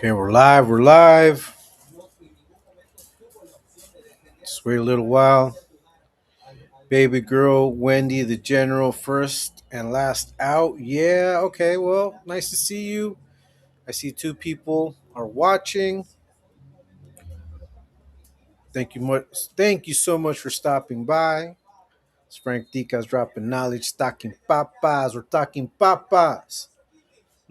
Okay, we're live. We're live. Just wait a little while. Baby girl, Wendy, the general, first and last out. Yeah, okay, well, nice to see you. I see two people are watching. Thank you much. Thank you so much for stopping by. It's Frank Dica's dropping knowledge, talking papas. We're talking papas.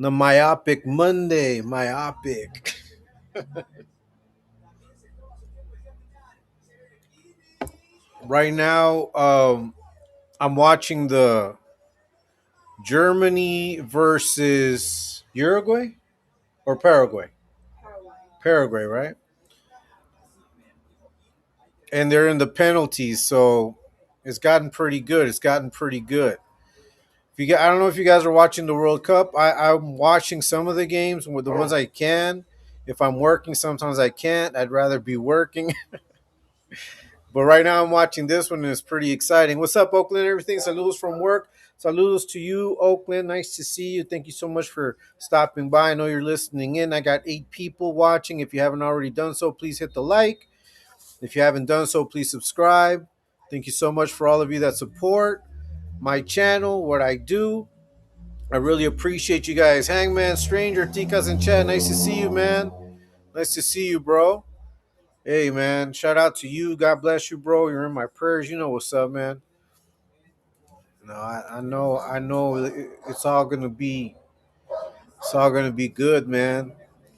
The Myopic Monday. Myopic. Right now, I'm watching the Germany versus Uruguay or Paraguay. Paraguay, right? And they're in the penalties, so it's gotten pretty good. It's gotten pretty good. I don't know if you guys are watching the World Cup. I'm watching some of the games with the ones I can. If I'm working, sometimes I can't. I'd rather be working. But right now I'm watching this one and it's pretty exciting. What's up, Oakland? Everything. Saludos from work. Saludos to you, Oakland. Nice to see you. Thank you so much for stopping by. I know you're listening in. I got 8 people watching. If you haven't already done so, please hit the like. If you haven't done so, please subscribe. Thank you so much for all of you that support my channel, what I do. I really appreciate you guys. Hangman, Stranger, Ticas, and Chat. Nice to see you, man. Nice to see you, bro. Hey, man. Shout out to you. God bless you, bro. You're in my prayers. You know what's up, man. No, I know. It's all gonna be good, man.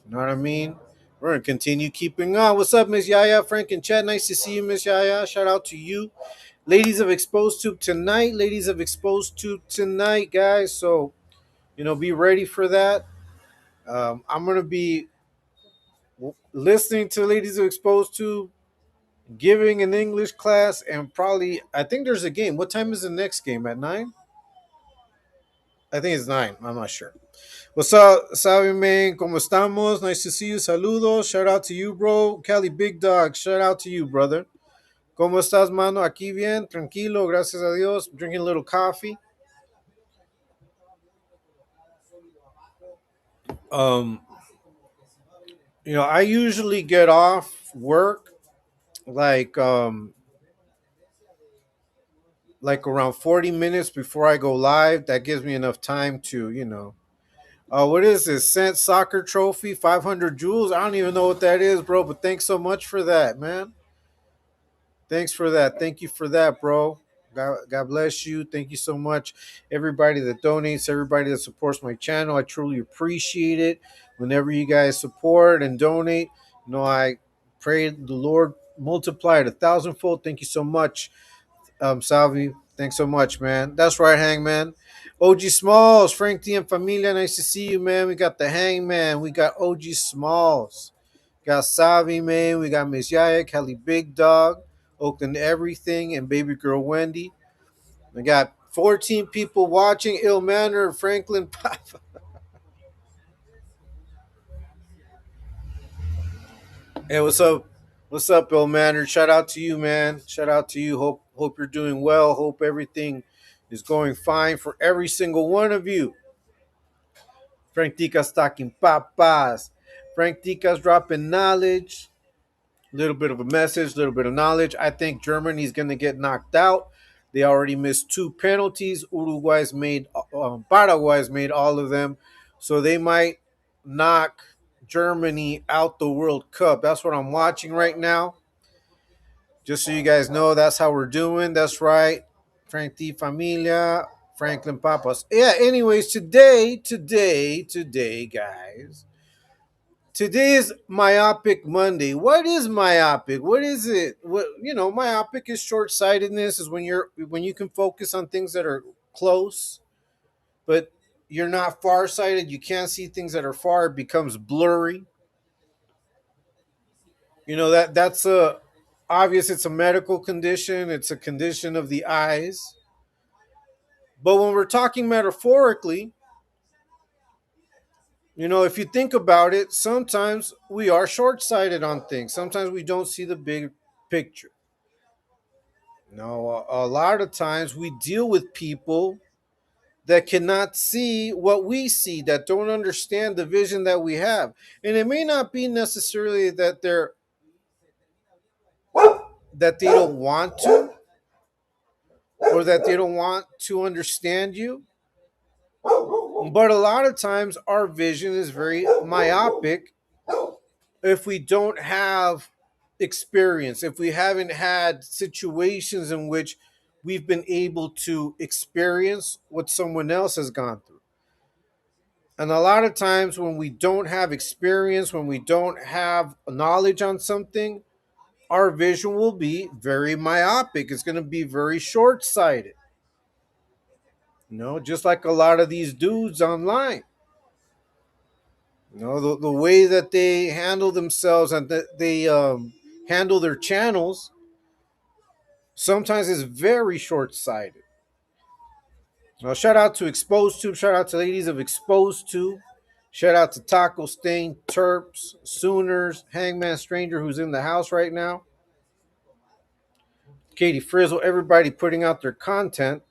You know what I mean? We're gonna continue keeping on. What's up, Miss Yaya, Frank, and Chad? Nice to see you, Miss Yaya. Shout out to you. Ladies of Exposed Tube tonight. Ladies of Exposed Tube tonight, guys. So, be ready for that. I'm going to be listening to Ladies of Exposed Tube, giving an English class, and probably, I think there's a game. What time is the next game? At 9? I think it's 9. I'm not sure. What's up, Sabi man? ¿Cómo estamos? Nice to see you. Saludos. Shout out to you, bro. Cali Big Dog. Shout out to you, brother. ¿Cómo estás, mano? Aquí bien, tranquilo, gracias a Dios. Drinking a little coffee. Um, I usually get off work like like around 40 minutes before I go live. That gives me enough time to, what is this? Cent soccer trophy, 500 joules. I don't even know what that is, bro, but thanks so much for that, man. Thanks for that. Thank you for that, bro. God bless you. Thank you so much. Everybody that donates, everybody that supports my channel. I truly appreciate it. Whenever you guys support and donate, I pray the Lord multiply it 1,000-fold. Thank you so much, Salvi. Thanks so much, man. That's right, Hangman. OG Smalls, Frank D and Familia. Nice to see you, man. We got the Hangman. We got OG Smalls. Got Savi, man. We got Miss Yaya, Kelly Big Dog, Oakland Everything, and Baby Girl Wendy. We got 14 people watching. Ill Manner, Franklin Papa. Hey, what's up? What's up, Ill Manner? Shout out to you, man. Shout out to you. Hope you're doing well. Hope everything is going fine for every single one of you. Frank Tica's talking papas. Frank Tica's dropping knowledge. Little bit of a message, little bit of knowledge. I think Germany's going to get knocked out. They already missed 2 penalties. Paraguay's made all of them, so they might knock Germany out the World Cup. That's what I'm watching right now. Just so you guys know, that's how we're doing. That's right, Frank T. Familia, Franklin Papas. Yeah. Anyways, today, guys. Today is Myopic Monday. What is myopic? What is it? Myopic is short-sightedness. Is when you can focus on things that are close, but you're not far-sighted. You can't see things that are far. It becomes blurry. That's a obvious. It's a medical condition. It's a condition of the eyes. But when we're talking metaphorically, if you think about it, sometimes we are short-sighted on things. Sometimes we don't see the big picture. A lot of times we deal with people that cannot see what we see, that don't understand the vision that we have. And it may not be necessarily that they don't want to, or that they don't want to understand you. But a lot of times our vision is very myopic if we don't have experience, if we haven't had situations in which we've been able to experience what someone else has gone through. And a lot of times when we don't have experience, when we don't have knowledge on something, our vision will be very myopic. It's going to be very short sighted. Just like a lot of these dudes online. The way that they handle themselves and that they handle their channels sometimes is very short sighted. Shout out to Exposed Tube. Shout out to ladies of Exposed Tube. Shout out to Taco Stain, Terps, Sooners, Hangman Stranger, who's in the house right now. Katie Frizzle, everybody putting out their content.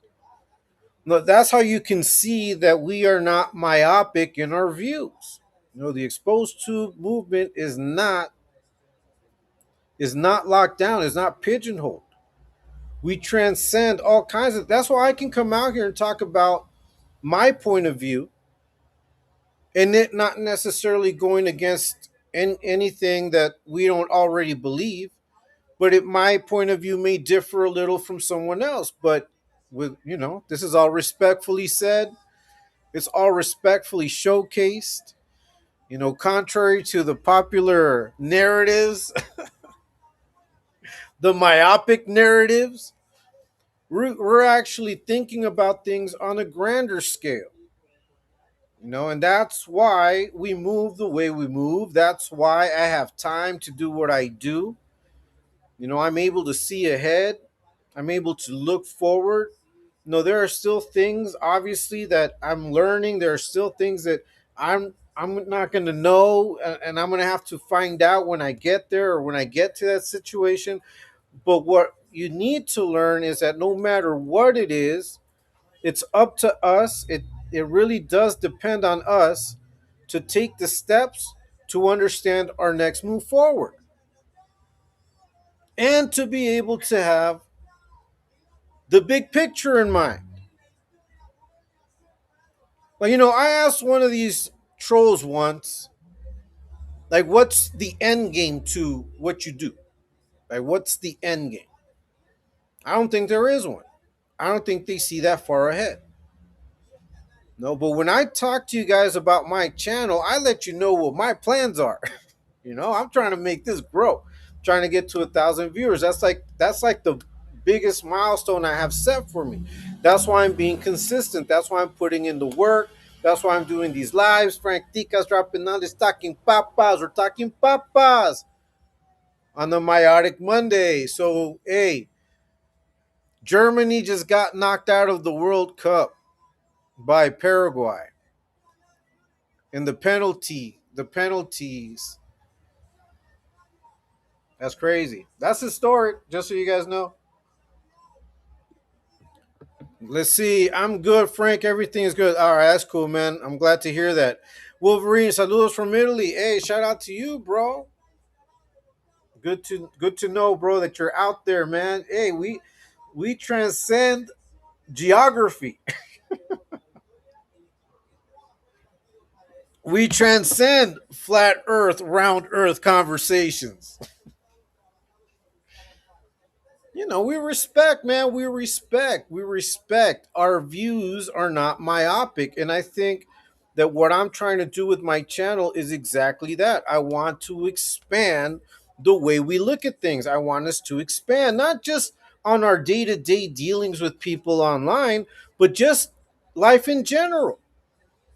Look, that's how you can see that we are not myopic in our views. The Exposed Tube movement is not locked down, is not pigeonholed. We transcend all kinds of. That's why I can come out here and talk about my point of view, and it not necessarily going against anything that we don't already believe. But my point of view may differ a little from someone else. But this is all respectfully said. It's all respectfully showcased. Contrary to the popular narratives, the myopic narratives, we're actually thinking about things on a grander scale. And that's why we move the way we move. That's why I have time to do what I do. I'm able to see ahead. I'm able to look forward. There are still things, obviously, that I'm learning. There are still things that I'm not going to know, and I'm going to have to find out when I get there or when I get to that situation. But what you need to learn is that no matter what it is, it's up to us. It really does depend on us to take the steps to understand our next move forward and to be able to have the big picture in mind. I asked one of these trolls once, like, what's the end game to what you do? Like, what's the end game? I don't think there is one. I don't think they see that far ahead. No, but when I talk to you guys about my channel, I let you know what my plans are. I'm trying to make this grow. I'm trying to get to 1,000 viewers. That's like the biggest milestone I have set for me. That's why I'm being consistent. That's why I'm putting in the work. That's why I'm doing these lives. Frank Ticas dropping on this talking papas. We're talking papas on the Meiotic Monday. So, hey, Germany just got knocked out of the World Cup by Paraguay. And the penalties, that's crazy. That's historic, just so you guys know. Let's see. I'm good, Frank. Everything is good. All right, that's cool, man. I'm glad to hear that. Wolverine, saludos from Italy. Hey, shout out to you, bro. Good to know, bro, that you're out there, man. Hey, we transcend geography. We transcend flat earth, round earth conversations. We respect, man. We respect. Our views are not myopic. And I think that what I'm trying to do with my channel is exactly that. I want to expand the way we look at things. I want us to expand, not just on our day to day dealings with people online, but just life in general.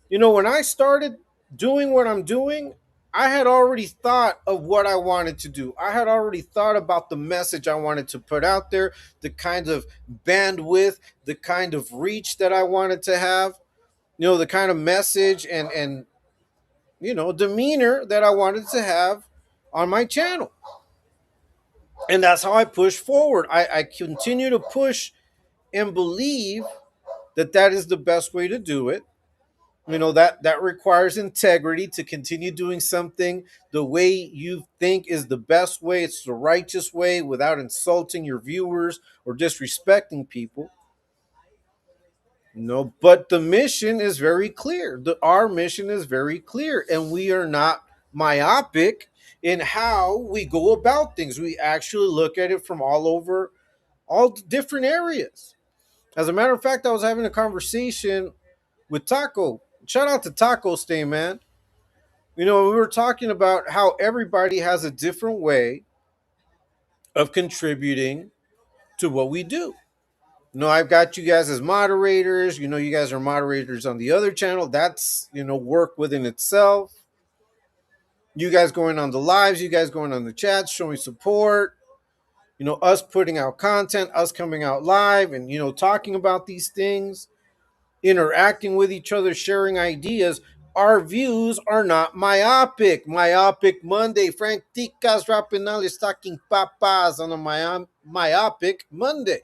When I started doing what I'm doing, I had already thought of what I wanted to do. I had already thought about the message I wanted to put out there, the kind of bandwidth, the kind of reach that I wanted to have, the kind of message and demeanor that I wanted to have on my channel. And that's how I push forward. I continue to push and believe that is the best way to do it. That requires integrity to continue doing something the way you think is the best way, it's the righteous way, without insulting your viewers or disrespecting people. No, but the mission is very clear. Our mission is very clear, and we are not myopic in how we go about things. We actually look at it from all over, all different areas. As a matter of fact, I was having a conversation with Taco. Shout out to Taco Stay, man. We were talking about how everybody has a different way of contributing to what we do. I've got you guys as moderators. You guys are moderators on the other channel. That's, work within itself. You guys going on the lives, you guys going on the chats, showing support. Us putting out content, us coming out live and, talking about these things, interacting with each other, sharing ideas. Our views are not myopic. Myopic Monday. Frank Ticas Rapinal is talking papas on a myopic Monday.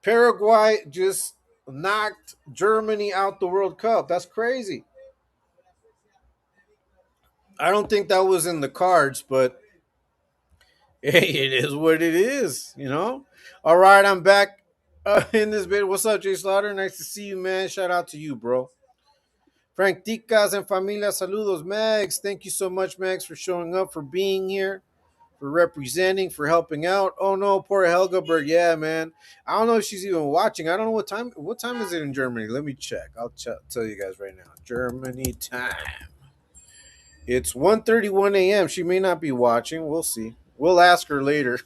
Paraguay just knocked Germany out the World Cup. That's crazy. I don't think that was in the cards, but hey, it is what it is. All right, I'm back in this bit. What's up, Jay Slaughter? Nice to see you, man. Shout out to you, bro. Frank Ticas and Familia Saludos. Max, thank you so much, Max, for showing up, for being here, for representing, for helping out. Oh no, poor Helga Bird. Yeah, man. I don't know if she's even watching. I don't know what time. What time is it in Germany? Let me check. I'll tell you guys right now. Germany time. It's 1:31 a.m. She may not be watching. We'll see. We'll ask her later.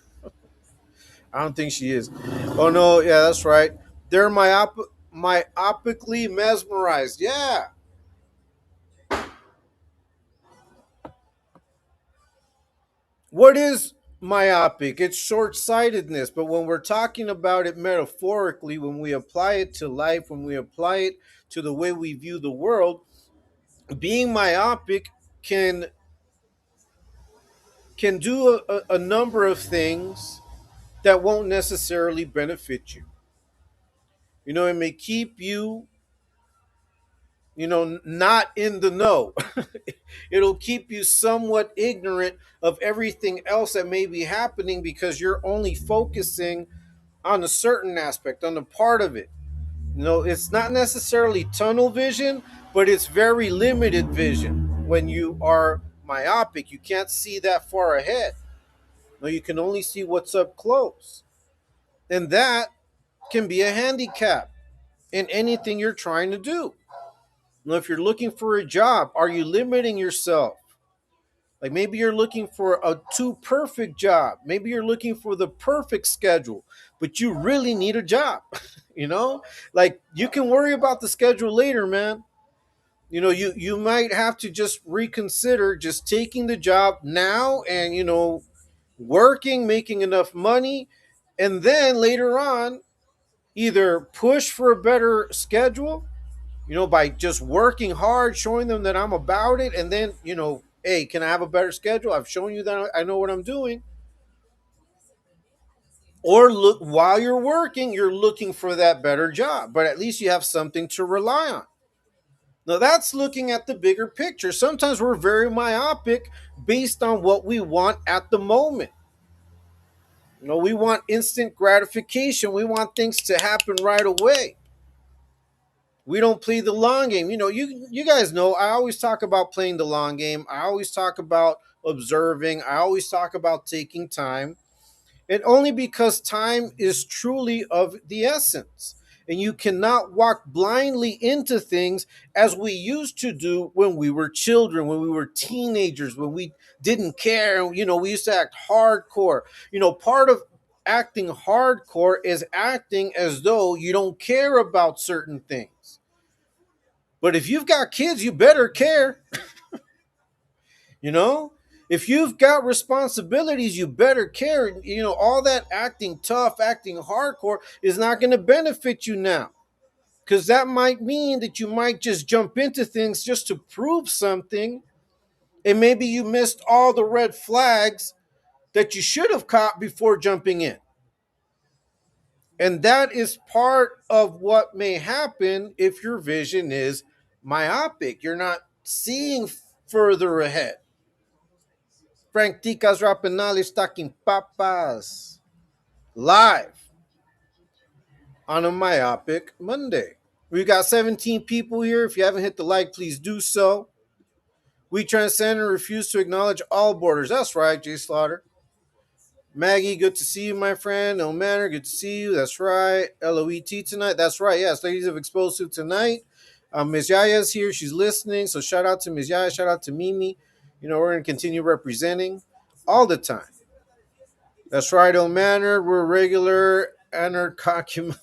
I don't think she is. Oh no, yeah, that's right. They're myopically mesmerized. Yeah. What is myopic? It's short sightedness. But when we're talking about it metaphorically, when we apply it to life, when we apply it to the way we view the world, being myopic can do a number of things that won't necessarily benefit you. It may keep you, not in the know. It'll keep you somewhat ignorant of everything else that may be happening because you're only focusing on a certain aspect, on a part of it. It's not necessarily tunnel vision, but it's very limited vision. When you are myopic, you can't see that far ahead. No, you can only see what's up close. And that can be a handicap in anything you're trying to do. If you're looking for a job, are you limiting yourself? Like maybe you're looking for a too perfect job. Maybe you're looking for the perfect schedule, but you really need a job. you know, like you can worry about the schedule later, man. You might have to just reconsider just taking the job now and working, making enough money, and then later on either push for a better schedule, by just working hard, showing them that I'm about it, and then, hey, can I have a better schedule? I've shown you that I know what I'm doing. Or look, while you're working, you're looking for that better job, but at least you have something to rely on. Now that's looking at the bigger picture. Sometimes we're very myopic based on what we want at the moment. We want instant gratification. We want things to happen right away. We don't play the long game. You guys know I always talk about playing the long game. I always talk about observing. I always talk about taking time. And only because time is truly of the essence. And you cannot walk blindly into things as we used to do when we were children, when we were teenagers, when we didn't care. We used to act hardcore. Part of acting hardcore is acting as though you don't care about certain things. But if you've got kids, you better care. you know? If you've got responsibilities, you better care. All that acting tough, acting hardcore is not going to benefit you now. Because that might mean that you might just jump into things just to prove something. And maybe you missed all the red flags that you should have caught before jumping in. And that is part of what may happen if your vision is myopic. You're not seeing further ahead. Frank Ticas Rapinales talking papas live on a myopic Monday. We've got 17 people here. If you haven't hit the like, please do so. We transcend and refuse to acknowledge all borders. That's right, Jay Slaughter. Maggie, good to see you, my friend. No Manner, good to see you. That's right. LOET tonight. That's right. Yes, ladies of explosive tonight. Ms. Yaya's here. She's listening. So shout out to Ms. Yaya. Shout out to Mimi. You know, we're going to continue representing all the time. That's right, El Manner. We're regular. Chakuma.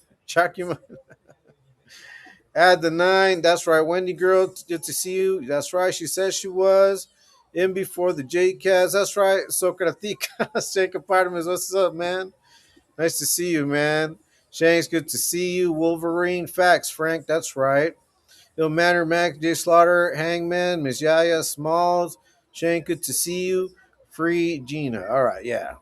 Add the 9. That's right. Wendy girl, good to see you. That's right. She says she was in before the JCast. That's right. Socratica. Jacob Partimus. What's up, man? Nice to see you, man. Shanks, good to see you. Wolverine, facts, Frank, that's right. Il Manor, Mac, J Slaughter, Hangman, Miss Yaya, Smalls. Shane, good to see you. Free Gina. All right, yeah.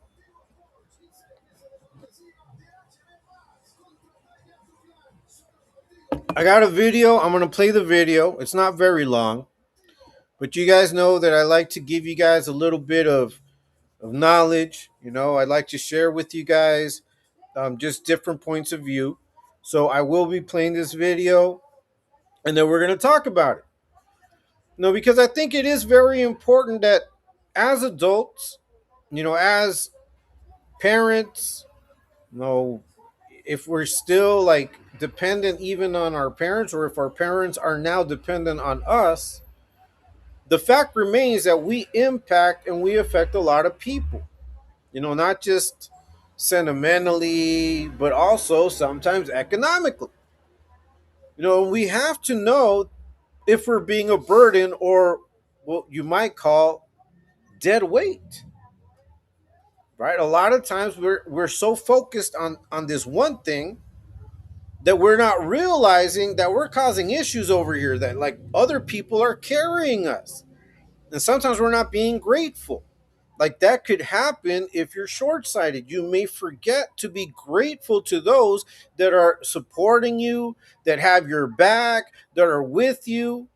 I got a video. I'm going to play the video. It's not very long, but you guys know that I like to give you guys a little bit of knowledge. You know, I like to share with you guys just different points of view. So I will be playing this video and then we're going to talk about it. No, because I think it is very important that as adults, you know, as parents, you know, if we're still like dependent even on our parents, or if our parents are now dependent on us, the fact remains that we impact and we affect a lot of people, you know, not just sentimentally, but also sometimes economically. You know, we have to know if we're being a burden or what you might call dead weight, right? A lot of times we're so focused on this one thing that we're not realizing that we're causing issues over here, that like other people are carrying us, and sometimes we're not being grateful. Like that could happen if you're short-sighted. You may forget to be grateful to those that are supporting you, that have your back, that are with you,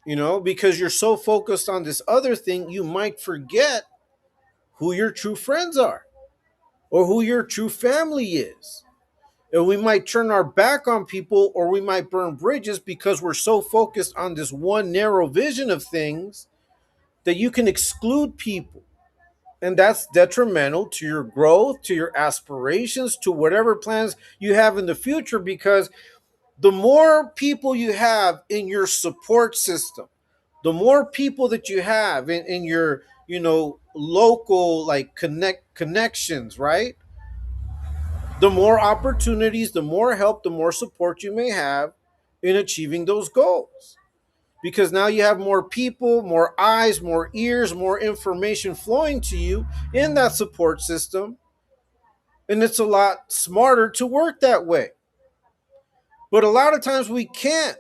you know, because you're so focused on this other thing, you might forget who your true friends are or who your true family is. And we might turn our back on people, or we might burn bridges because we're so focused on this one narrow vision of things that you can exclude people. And that's detrimental to your growth, to your aspirations, to whatever plans you have in the future, because the more people you have in your support system, the more people that you have in your, you know, local like connections, right? The more opportunities, the more help, the more support you may have in achieving those goals. Because now you have more people, more eyes, more ears, more information flowing to you in that support system. And it's a lot smarter to work that way. But a lot of times we can't,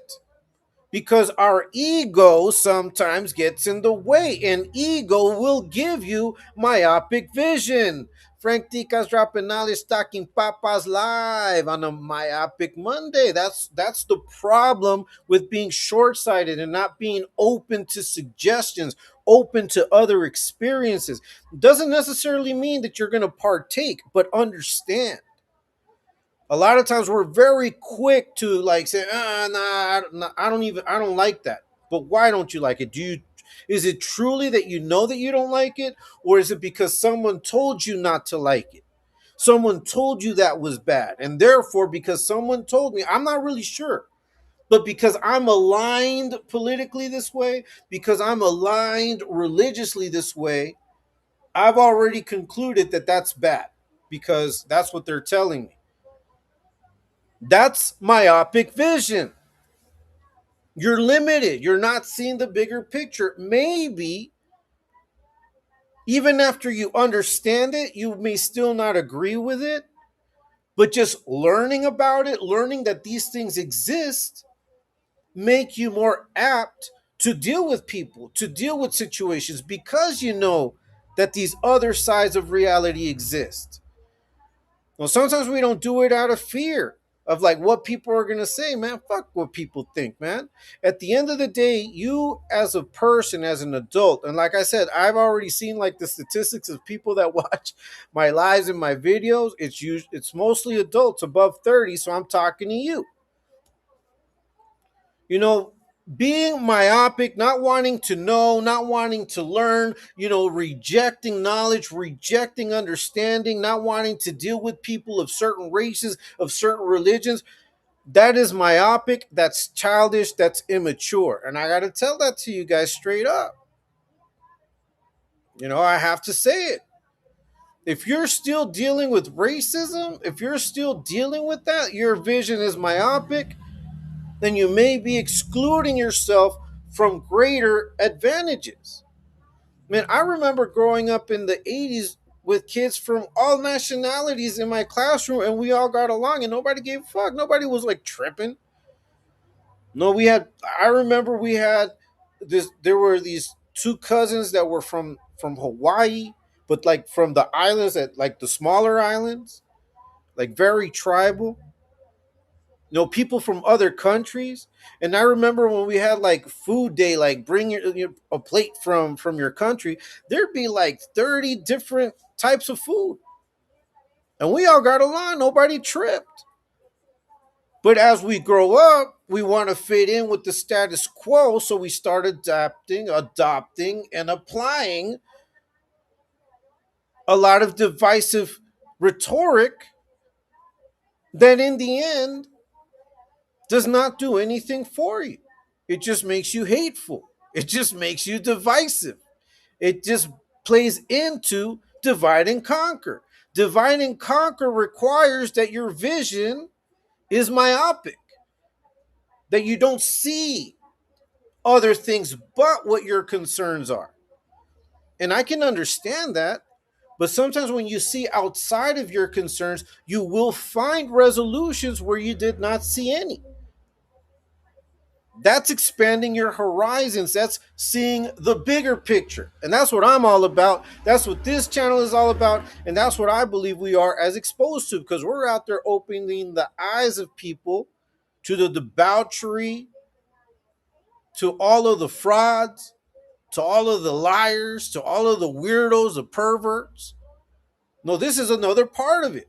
because our ego sometimes gets in the way, and ego will give you myopic vision. Frank Ticas dropping knowledge, talking papas live on a myopic Monday. That's the problem with being short-sighted and not being open to suggestions, open to other experiences. Doesn't necessarily mean that you're going to partake, but understand. A lot of times we're very quick to like say, nah, I don't like that. But why don't you like it? Is it truly that you know that you don't like it? Or is it because someone told you not to like it? Someone told you that was bad. And therefore, because someone told me, I'm not really sure. But because I'm aligned politically this way, because I'm aligned religiously this way, I've already concluded that that's bad because that's what they're telling me. That's myopic vision. You're limited. You're not seeing the bigger picture. Maybe even after you understand it, you may still not agree with it, but just learning about it, learning that these things exist, make you more apt to deal with people, to deal with situations, because you know that these other sides of reality exist. Well, sometimes we don't do it out of fear of like what people are gonna say, man. Fuck what people think, man. At the end of the day, you as a person, as an adult, and like I said, I've already seen like the statistics of people that watch my lives and my videos. It's mostly adults above 30, so I'm talking to you. You know, being myopic, not wanting to know, not wanting to learn, rejecting knowledge, rejecting understanding, not wanting to deal with people of certain races, of certain religions, that is myopic, that's childish, that's immature. And I got to tell that to you guys straight up. I have to say it. If you're still dealing with racism, if you're still dealing with that, your vision is myopic, then you may be excluding yourself from greater advantages. Man, I remember growing up in the 80s with kids from all nationalities in my classroom, and we all got along and nobody gave a fuck. Nobody was like tripping. No, I remember we had there were these two cousins that were from Hawaii, but like from the islands, at like the smaller islands, like very tribal, people from other countries. And I remember when we had like food day, like bring a plate from your country, there'd be like 30 different types of food, and we all got along, nobody tripped. But as we grow up, we want to fit in with the status quo, so we start adopting and applying a lot of divisive rhetoric that in the end does not do anything for you. It just makes you hateful. It just makes you divisive. It just plays into divide and conquer. Divide and conquer requires that your vision is myopic, that you don't see other things but what your concerns are. And I can understand that. But sometimes when you see outside of your concerns, you will find resolutions where you did not see any. That's expanding your horizons. That's seeing the bigger picture. And that's what I'm all about. That's what this channel is all about. And that's what I believe we are as exposed to, because we're out there opening the eyes of people to the debauchery, to all of the frauds, to all of the liars, to all of the weirdos, the perverts. No, this is another part of it.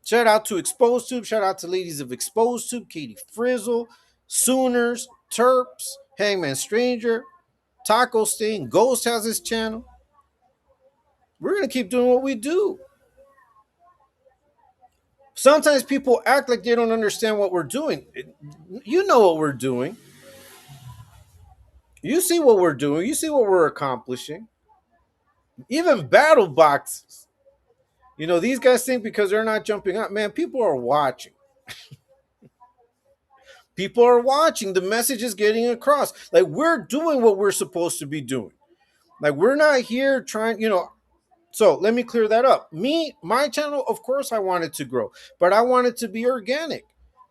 Shout out to Exposed Tube. Shout out to ladies of Exposed Tube, Katie Frizzle, Sooners, Terps, Hangman Stranger, Taco Stain, Ghost has his channel. We're going to keep doing what we do. Sometimes people act like they don't understand what we're doing. You know what we're doing. You see what we're doing. You see what we're accomplishing. Even battle boxes. These guys think because they're not jumping up, man, people are watching. People are watching. The message is getting across. Like, we're doing what we're supposed to be doing. Like, we're not here trying. So let me clear that up. My channel, of course, I want it to grow, but I want it to be organic.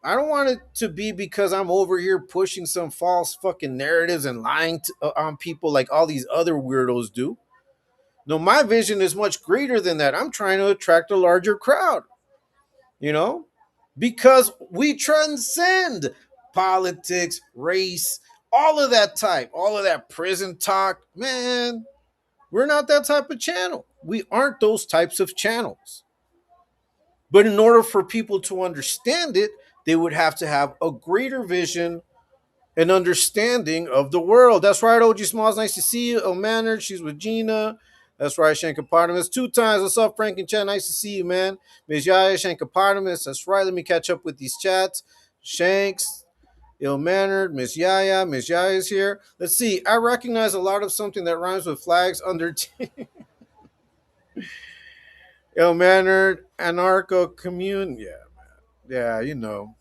I don't want it to be because I'm over here pushing some false fucking narratives and lying on people like all these other weirdos do. No, my vision is much greater than that. I'm trying to attract a larger crowd, you know, because we transcend politics, race, all of that type, all of that prison talk. Man, we're not that type of channel. We aren't those types of channels. But in order for people to understand it, they would have to have a greater vision and understanding of the world. That's right, OG Smalls. Nice to see you. El Mannered, she's with Gina. That's right, Shankopotamus. 2 times. What's up, Frank and Chat? Nice to see you, man. Ms. Yaya, Shankopotamus. That's right. Let me catch up with these chats. Shanks, ill mannered, Miss Yaya. Miss Yaya's here. Let's see. I recognize a lot of something that rhymes with flags under ill mannered, anarcho commune. Yeah, man. Yeah, you know.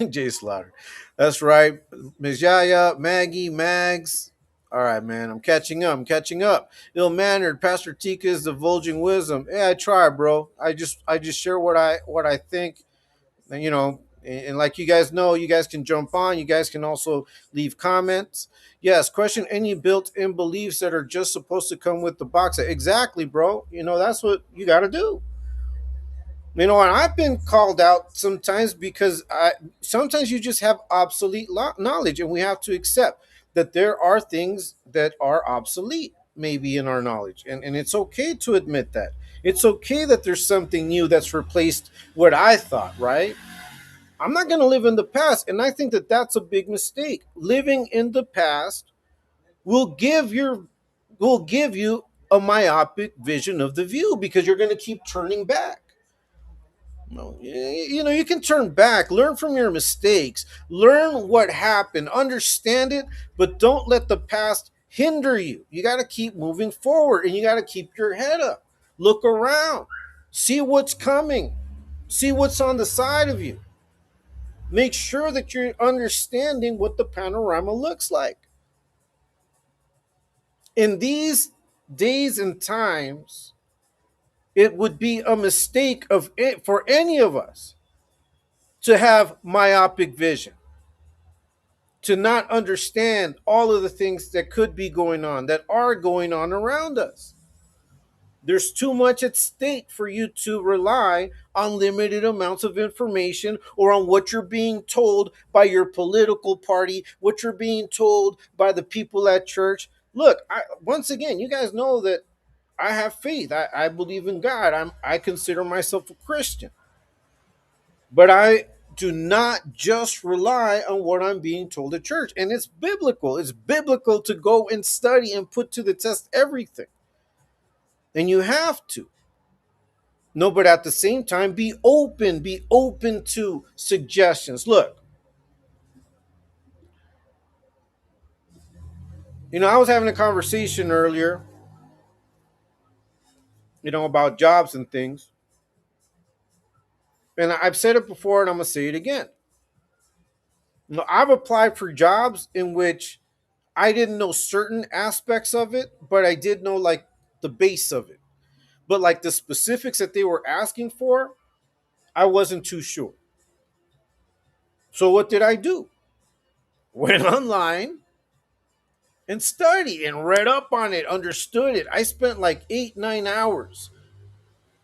Jay Slaughter. That's right. Miss Yaya, Maggie, Mags. All right, man. I'm catching up. I'm catching up. Ill mannered. Pastor Tika is divulging wisdom. Yeah, I try, bro. I just share what I think. And, and like you guys know, you guys can jump on. You guys can also leave comments. Yes, question any built-in beliefs that are just supposed to come with the box. Exactly, bro. That's what you got to do. You know, and I've been called out sometimes because sometimes you just have obsolete knowledge, and we have to accept that there are things that are obsolete, maybe in our knowledge, and it's okay to admit that. It's okay that there's something new that's replaced what I thought, right? I'm not going to live in the past, and I think that that's a big mistake. Living in the past will give you a myopic vision of the view because you're going to keep turning back. No, you know, you can turn back, learn from your mistakes, learn what happened, understand it, but don't let the past hinder you. You got to keep moving forward, and you got to keep your head up. Look around, see what's coming, see what's on the side of you. Make sure that you're understanding what the panorama looks like. In these days and times, it would be a mistake of it for any of us to have myopic vision, to not understand all of the things that could be going on, that are going on around us. There's too much at stake for you to rely on limited amounts of information or on what you're being told by your political party, what you're being told by the people at church. Look, once again, you guys know that I have faith. I believe in God. I consider myself a Christian. But I do not just rely on what I'm being told at church. And it's biblical. It's biblical to go and study and put to the test everything. And you have to. No, but at the same time, be open to suggestions. Look, you know, I was having a conversation earlier, you know, about jobs and things. And I've said it before and I'm going to say it again. You know, I've applied for jobs in which I didn't know certain aspects of it, but I did know like the base of it. But like the specifics that they were asking for, I wasn't too sure. So what did I do? Went online and studied and read up on it, understood it. I spent like 8, 9 hours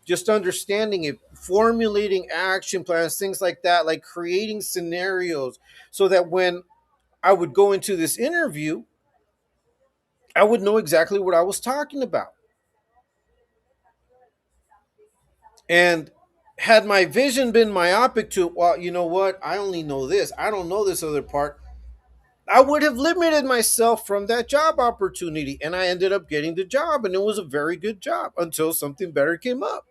just understanding it, formulating action plans, things like that, like creating scenarios so that when I would go into this interview, I would know exactly what I was talking about. And had my vision been myopic to, well, you know what? I only know this. I don't know this other part. I would have limited myself from that job opportunity. And I ended up getting the job, and it was a very good job until something better came up.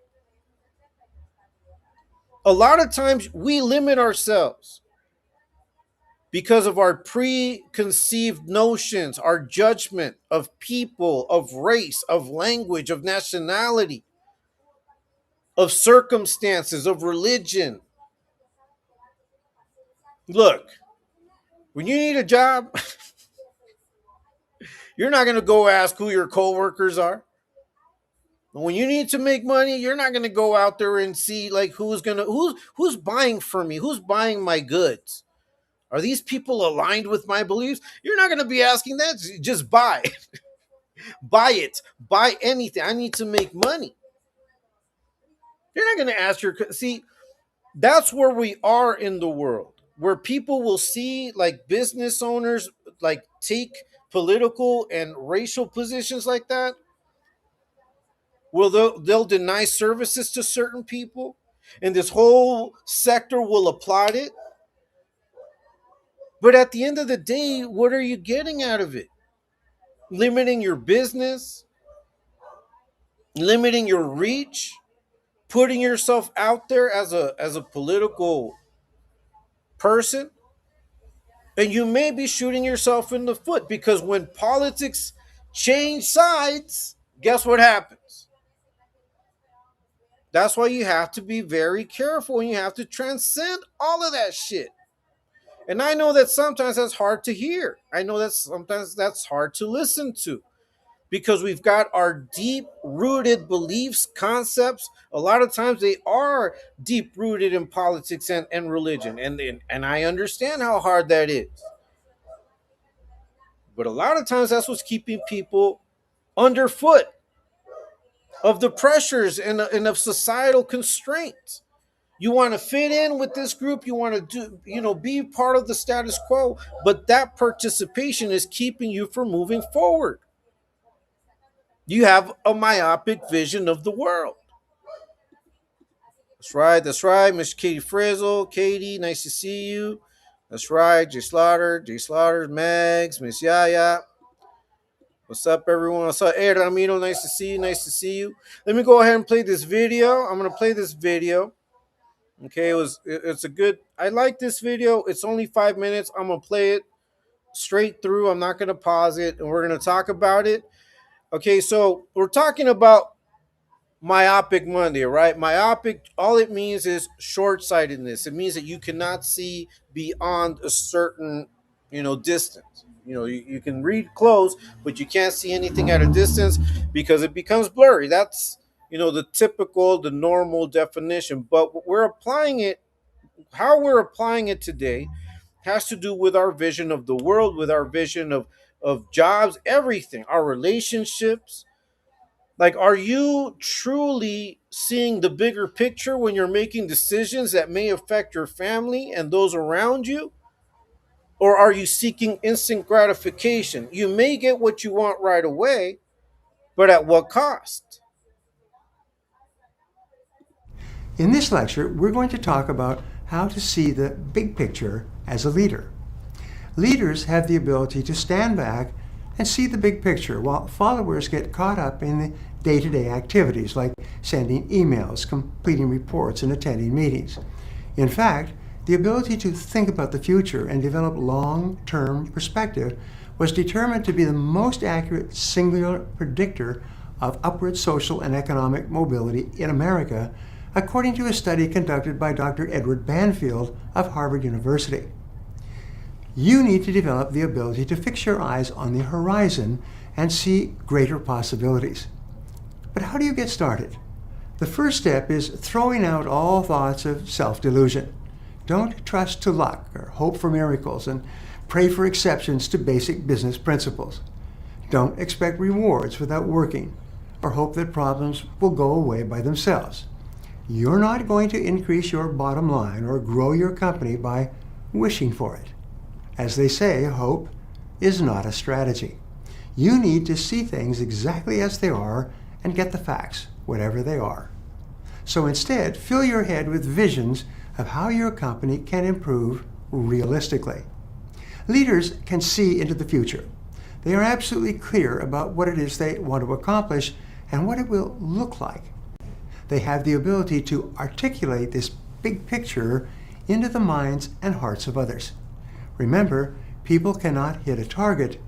A lot of times we limit ourselves because of our preconceived notions, our judgment of people, of race, of language, of nationality, of circumstances, of religion. Look, when you need a job, you're not going to go ask who your coworkers are. When you need to make money, you're not going to go out there and see like who's buying from me, who's buying my goods. Are these people aligned with my beliefs? You're not going to be asking that. Just buy, buy it, buy anything. I need to make money. You're not going to ask your see. That's where we are in the world, where people will see like business owners like take political and racial positions like that. Well, they'll deny services to certain people, and this whole sector will applaud it. But at the end of the day, what are you getting out of it? Limiting your business, limiting your reach, putting yourself out there as a political person, and you may be shooting yourself in the foot because when politics change sides, guess what happens? That's why you have to be very careful and you have to transcend all of that shit. And I know that sometimes that's hard to hear. I know that sometimes that's hard to listen to because we've got our deep rooted beliefs, concepts. A lot of times they are deep rooted in politics and religion. And I understand how hard that is. But a lot of times that's what's keeping people underfoot of the pressures and of societal constraints. You want to fit in with this group, you want to do, be part of the status quo, but that participation is keeping you from moving forward. You have a myopic vision of the world. That's right, Miss Katie Frizzle. Katie, nice to see you. That's right, J Slaughter, Mags, Miss Yaya. What's up, everyone? What's up? Hey, Ramiro, nice to see you. Nice to see you. Let me go ahead and play this video. I'm gonna play this video. Okay, it's a good. I like this video. It's only 5 minutes. I'm gonna play it straight through. I'm not gonna pause it, and we're gonna talk about it. Okay, so we're talking about Myopic Monday, right? Myopic, all it means is short-sightedness. It means that you cannot see beyond a certain, distance. You can read close, but you can't see anything at a distance because it becomes blurry. That's, the normal definition. But we're applying it, how we're applying it today has to do with our vision of the world, with our vision of jobs, everything, our relationships. Like, are you truly seeing the bigger picture when you're making decisions that may affect your family and those around you? Or are you seeking instant gratification? You may get what you want right away, but at what cost? In this lecture, we're going to talk about how to see the big picture as a leader. Leaders have the ability to stand back and see the big picture, while followers get caught up in the day-to-day activities like sending emails, completing reports, and attending meetings. In fact, the ability to think about the future and develop long-term perspective was determined to be the most accurate singular predictor of upward social and economic mobility in America, according to a study conducted by Dr. Edward Banfield of Harvard University. You need to develop the ability to fix your eyes on the horizon and see greater possibilities. But how do you get started? The first step is throwing out all thoughts of self-delusion. Don't trust to luck or hope for miracles, and pray for exceptions to basic business principles. Don't expect rewards without working, or hope that problems will go away by themselves. You're not going to increase your bottom line or grow your company by wishing for it. As they say, hope is not a strategy. You need to see things exactly as they are and get the facts, whatever they are. So instead, fill your head with visions of how your company can improve realistically. Leaders can see into the future. They are absolutely clear about what it is they want to accomplish and what it will look like. They have the ability to articulate this big picture into the minds and hearts of others. Remember, people cannot hit a target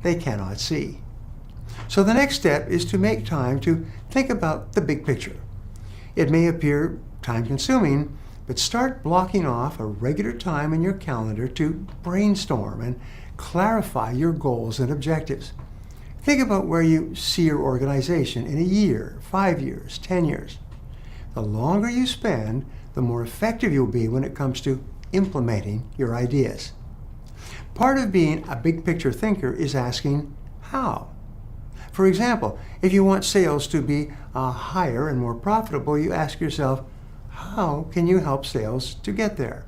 they cannot see. So the next step is to make time to think about the big picture. It may appear time-consuming, but start blocking off a regular time in your calendar to brainstorm and clarify your goals and objectives. Think about where you see your organization in a year, 5 years, 10 years. The longer you spend, the more effective you'll be when it comes to implementing your ideas. Part of being a big picture thinker is asking how. For example, if you want sales to be higher and more profitable, you ask yourself, how can you help sales to get there?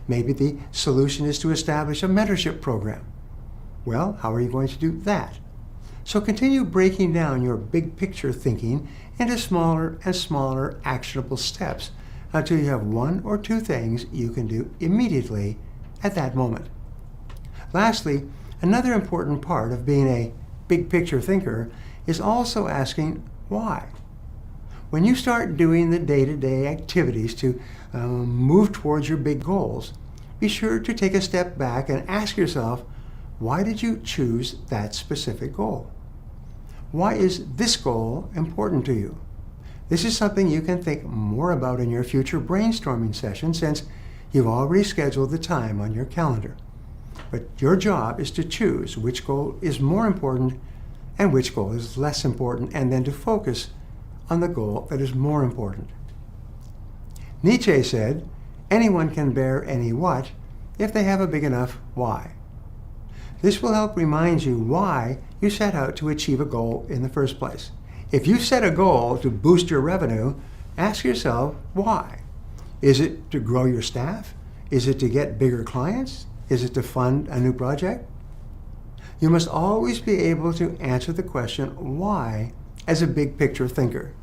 Maybe the solution is to establish a mentorship program. Well, how are you going to do that? So continue breaking down your big picture thinking into smaller and smaller actionable steps until you have one or two things you can do immediately at that moment. Lastly, another important part of being a big picture thinker is also asking why. When you start doing the day-to-day activities to move towards your big goals, be sure to take a step back and ask yourself, why did you choose that specific goal? Why is this goal important to you? This is something you can think more about in your future brainstorming session, since you've already scheduled the time on your calendar. But your job is to choose which goal is more important and which goal is less important, and then to focus on the goal that is more important. Nietzsche said, anyone can bear any what if they have a big enough why. This will help remind you why you set out to achieve a goal in the first place. If you set a goal to boost your revenue, ask yourself why. Is it to grow your staff? Is it to get bigger clients? Is it to fund a new project? You must always be able to answer the question why as a big picture thinker.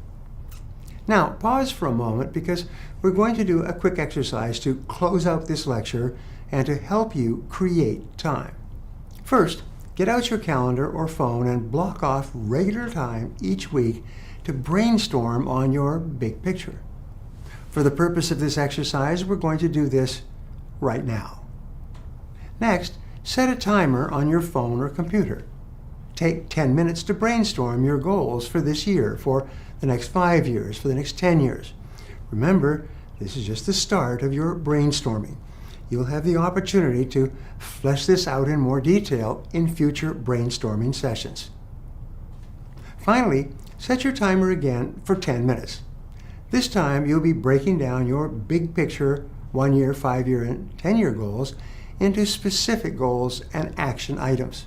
Now, pause for a moment because we're going to do a quick exercise to close out this lecture and to help you create time. First, get out your calendar or phone and block off regular time each week to brainstorm on your big picture. For the purpose of this exercise, we're going to do this right now. Next, set a timer on your phone or computer. Take 10 minutes to brainstorm your goals for this year, for the next 5 years, for the next 10 years. Remember, this is just the start of your brainstorming. You'll have the opportunity to flesh this out in more detail in future brainstorming sessions. Finally, set your timer again for 10 minutes. This time, you'll be breaking down your big picture 1 year, 5 year, and 10-year goals into specific goals and action items.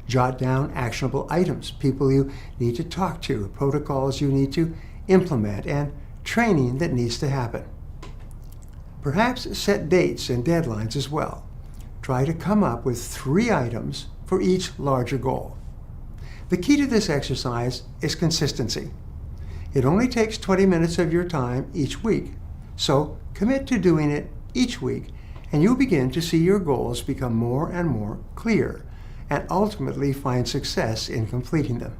Jot down actionable items, people you need to talk to, protocols you need to implement, and training that needs to happen. Perhaps set dates and deadlines as well. Try to come up with 3 items for each larger goal. The key to this exercise is consistency. It only takes 20 minutes of your time each week, so commit to doing it each week and you'll begin to see your goals become more and more clear and ultimately find success in completing them.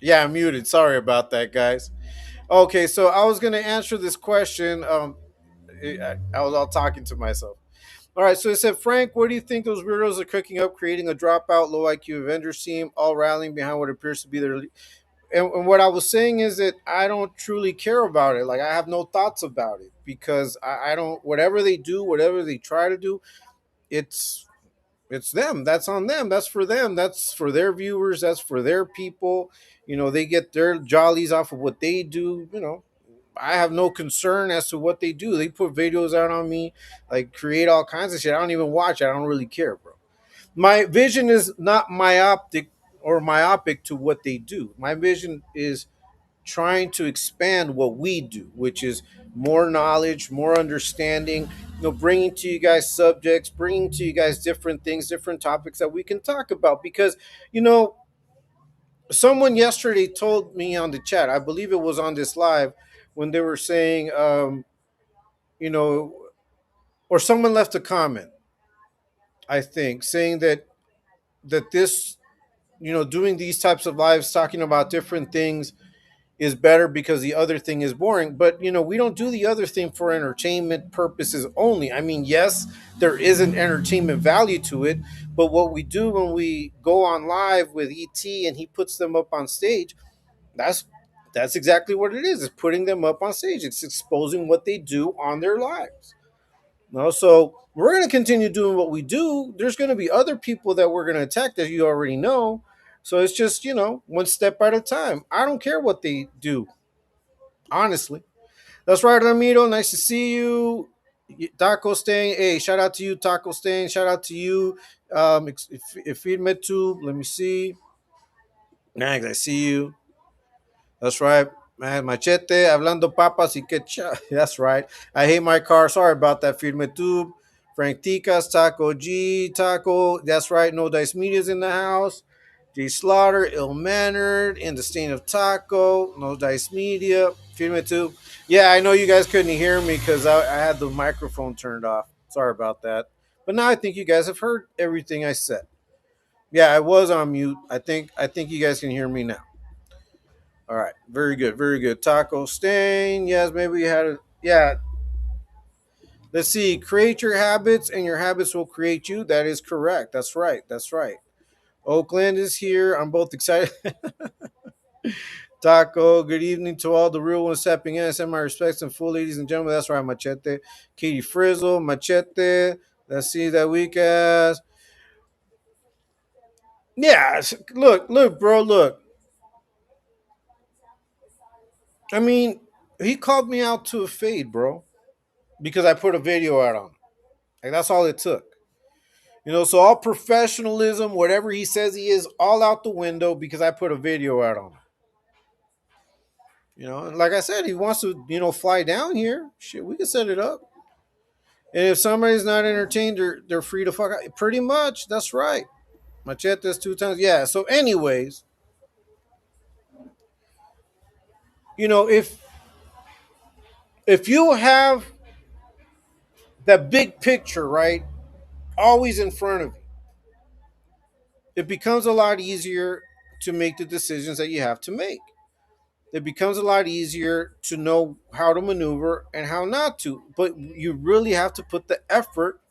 Yeah, I'm muted. Sorry about that, guys. Okay, so I was gonna answer this question. I was all talking to myself. All right, so it said, Frank, where do you think those weirdos are cooking up, creating a dropout, low IQ Avengers team, all rallying behind what appears to be their. And what I was saying is that I don't truly care about it. Like, I have no thoughts about it because I don't. Whatever they do, whatever they try to do, it's it's them. That's on them. That's for them. That's for their viewers. That's for their people. They get their jollies off of what they do. I have no concern as to what they do. They put videos out on me, like create all kinds of shit. I don't even watch it. I don't really care, bro. My vision is not myopic to what they do. My vision is trying to expand what we do, which is more knowledge, more understanding, bringing to you guys subjects, bringing to you guys different things, different topics that we can talk about. Because, you know, someone yesterday told me on the chat, I believe it was on this live, when they were saying, you know, or someone left a comment, I think, saying that this, doing these types of lives, talking about different things is better because the other thing is boring. But we don't do the other thing for entertainment purposes only. I mean, yes, there is an entertainment value to it, but what we do when we go on live with ET and he puts them up on stage, that's that's exactly what it is. It's putting them up on stage. It's exposing what they do on their lives. No, so we're going to continue doing what we do. There's going to be other people that we're going to attack that you already know. So it's just, one step at a time. I don't care what they do, honestly. That's right, Ramiro. Nice to see you. Taco Stain. Hey, shout out to you, Taco Stain. Shout out to you. If met to, let me see. Nags, I see you. That's right. Man, machete, hablando papas y ketchup. That's right. I hate my car. Sorry about that. Firme Tube, Frank Ticas, Taco G, Taco. That's right. No Dice Media's in the house. G Slaughter, Ill Mannered, In the Stain of Taco, No Dice Media, Firme Tube. Yeah, I know you guys couldn't hear me because I had the microphone turned off. Sorry about that. But now I think you guys have heard everything I said. Yeah, I was on mute. I think you guys can hear me now. All right, very good, very good. Taco stain. Yes, maybe we had a yeah. Let's see. Create your habits, and your habits will create you. That is correct. That's right. That's right. Oakland is here. I'm both excited. Taco. Good evening to all the real ones stepping in. I send my respects and full ladies and gentlemen. That's right, Machete. Katie Frizzle, Machete. Let's see that week as. Yeah, look, bro, look. I mean, he called me out to a fade, bro, because I put a video out on him. Like that's all it took. So all professionalism, whatever he says he is, all out the window because I put a video out on him. And like I said, he wants to, fly down here. Shit, we can set it up. And if somebody's not entertained, they're free to fuck out. Pretty much, that's right. Machetes 2 times. Yeah. So, anyways, if you have that big picture, right, always in front of you, it becomes a lot easier to make the decisions that you have to make. It becomes a lot easier to know how to maneuver and how not to. But you really have to put the effort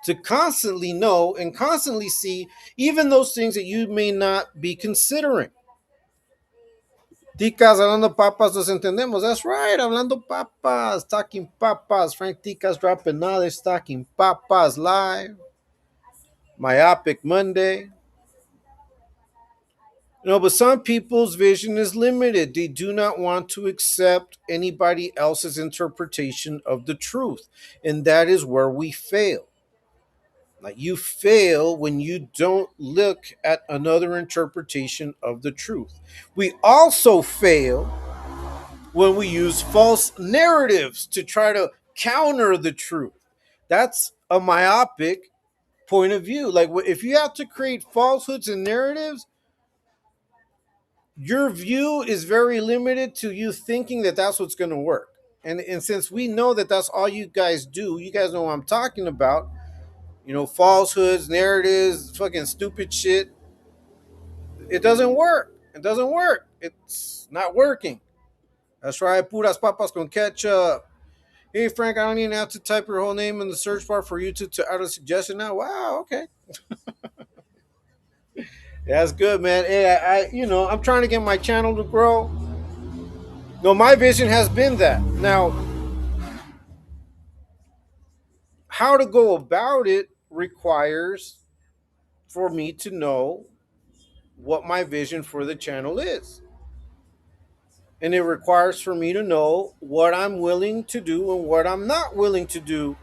to constantly know and constantly see even those things that you may not be considering. Ticas hablando papas, nos entendemos. That's right, hablando papas, talking papas. Frank Ticas dropping knowledge, talking papas live. Myopic Monday. But some people's vision is limited. They do not want to accept anybody else's interpretation of the truth. And that is where we fail. Like you fail when you don't look at another interpretation of the truth. We also fail when we use false narratives to try to counter the truth. That's a myopic point of view. Like if you have to create falsehoods and narratives, your view is very limited to you thinking that that's what's going to work. And since we know that that's all you guys do, you guys know what I'm talking about. Falsehoods, narratives, fucking stupid shit. It doesn't work. It doesn't work. It's not working. That's right. Puras papas con ketchup. Hey Frank, I don't even have to type your whole name in the search bar for YouTube to add a suggestion now. Wow. Okay. Yeah, that's good, man. Hey, I'm trying to get my channel to grow. No, my vision has been that. Now, how to go about it requires for me to know what my vision for the channel is. And it requires for me to know what I'm willing to do and what I'm not willing to do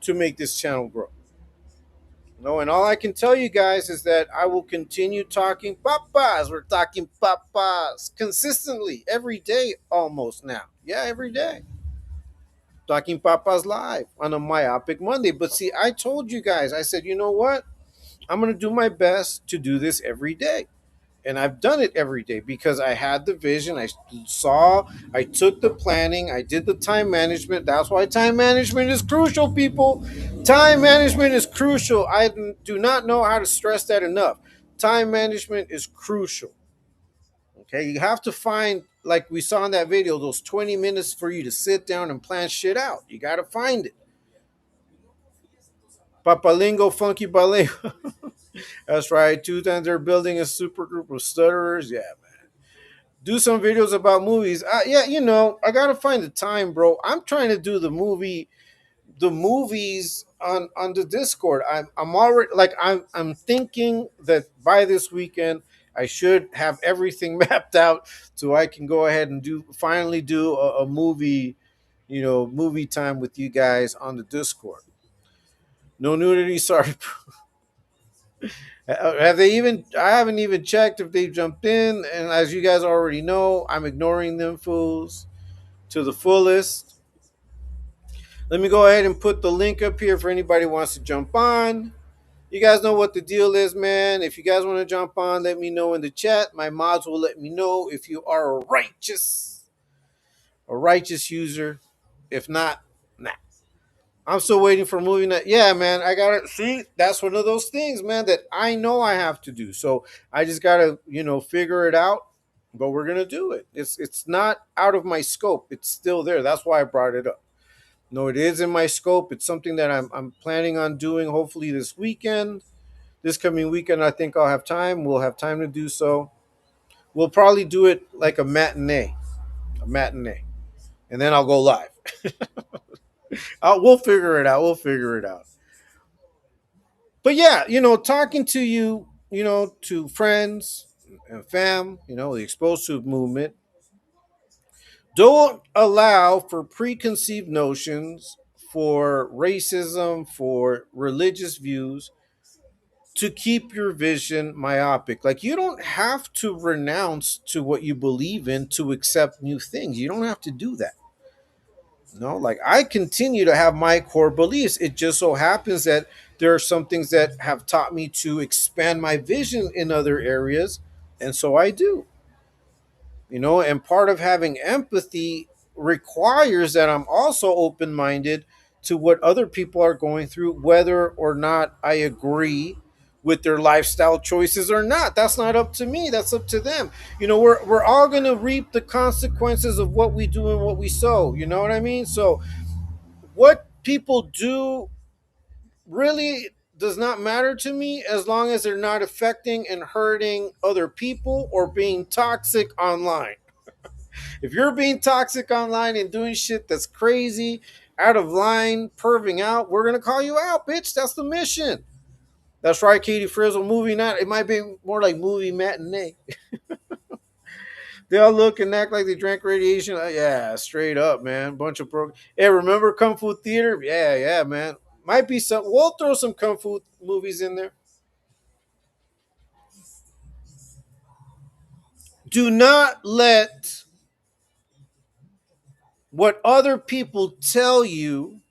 to make this channel grow. No, and all I can tell you guys is that I will continue talking papas. We're talking papas consistently every day almost now. Yeah, every day. Talking Papas live on a Myopic Monday. But see, I told you guys, I said, you know what? I'm going to do my best to do this every day. And I've done it every day because I had the vision. I took the planning, I did the time management. That's why time management is crucial, people. Time management is crucial. I do not know how to stress that enough. Time management is crucial. Okay, you have to find, like we saw in that video, those 20 minutes for you to sit down and plan shit out. You got to find it. Papalingo, Funky Balingo. That's right. 2 times they're building a super group of stutterers. Yeah, man. Do some videos about movies. Yeah, I got to find the time, bro. I'm trying to do the movies on the Discord. I'm already like I'm thinking that by this weekend I should have everything mapped out so I can go ahead and finally do a movie, movie time with you guys on the Discord. No nudity, sorry. Have they even? I haven't even checked if they've jumped in. And as you guys already know, I'm ignoring them fools to the fullest. Let me go ahead and put the link up here for anybody who wants to jump on. You guys know what the deal is, man. If you guys want to jump on, let me know in the chat. My mods will let me know if you are a righteous user. If not, nah. I'm still waiting for moving that. Yeah, man, I gotta see. That's one of those things, man, that I know I have to do. So I just gotta, figure it out. But we're gonna do it. It's not out of my scope. It's still there. That's why I brought it up. No, it is in my scope. It's something that I'm planning on doing. Hopefully this weekend, this coming weekend, I think I'll have time. We'll have time to do so. We'll probably do it like a matinee, and then I'll go live. We'll figure it out. We'll figure it out. But yeah, talking to you, to friends and fam, the exposed to movement, don't allow for preconceived notions, for racism, for religious views to keep your vision myopic. Like, you don't have to renounce to what you believe in to accept new things. You don't have to do that. No, like, I continue to have my core beliefs. It just so happens that there are some things that have taught me to expand my vision in other areas. And so I do, and part of having empathy requires that I'm also open minded to what other people are going through, whether or not I agree with their lifestyle choices or not. That's not up to me. That's up to them. We're all going to reap the consequences of what we do and what we sow. You know what I mean? So what people do really does not matter to me as long as they're not affecting and hurting other people or being toxic online. If you're being toxic online and doing shit that's crazy, out of line, perving out, we're gonna call you out, bitch. That's the mission. That's right, Katie Frizzle. Movie night. It might be more like movie matinee. They all look and act like they drank radiation. Yeah, straight up, man. Bunch of broke. Hey, remember Kung Fu Theater? Yeah, yeah, man. Might be some. We'll throw some Kung Fu movies in there. Do not let what other people tell you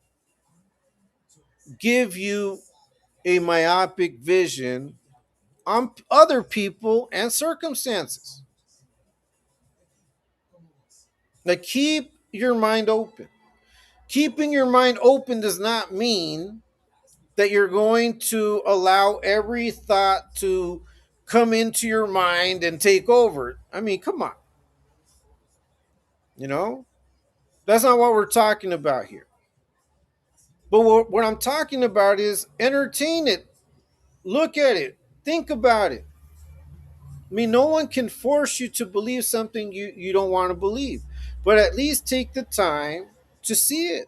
give you a myopic vision on other people and circumstances. Like, keep your mind open. Keeping your mind open does not mean that you're going to allow every thought to come into your mind and take over. I mean, come on. You know, that's not what we're talking about here. But what I'm talking about is entertain it, look at it, think about it. I mean, no one can force you to believe something you don't want to believe, but at least take the time to see it,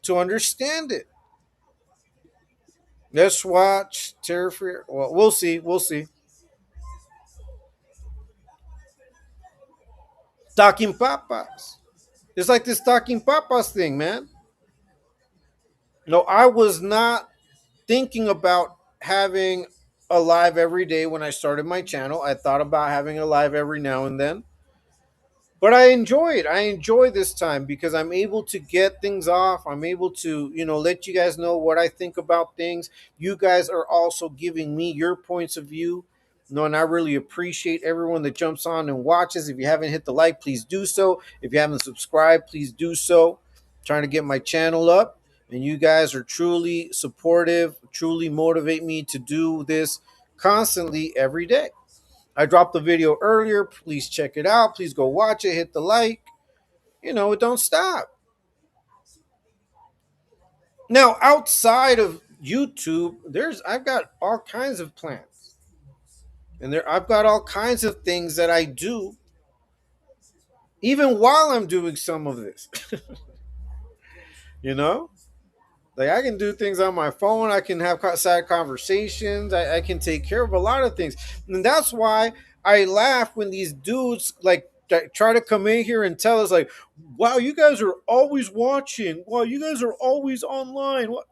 to understand it. Let's watch Terror Fear. Well, we'll see. We'll see. Talking Papas. It's like this Talking Papas thing, man. No, I was not thinking about having a live every day when I started my channel. I thought about having a live every now and then. But I enjoy it. I enjoy this time because I'm able to get things off. I'm able to, let you guys know what I think about things. You guys are also giving me your points of view. And I really appreciate everyone that jumps on and watches. If you haven't hit the like, please do so. If you haven't subscribed, please do so. I'm trying to get my channel up, and you guys are truly supportive, truly motivate me to do this constantly every day. I dropped the video earlier. Please check it out. Please go watch it. Hit the like. It don't stop. Now, outside of YouTube, I've got all kinds of plans. And I've got all kinds of things that I do even while I'm doing some of this. you know? Like, I can do things on my phone. I can have side conversations. I can take care of a lot of things. And that's why I laugh when these dudes like try to come in here and tell us like, wow, you guys are always watching. Wow, you guys are always online. What?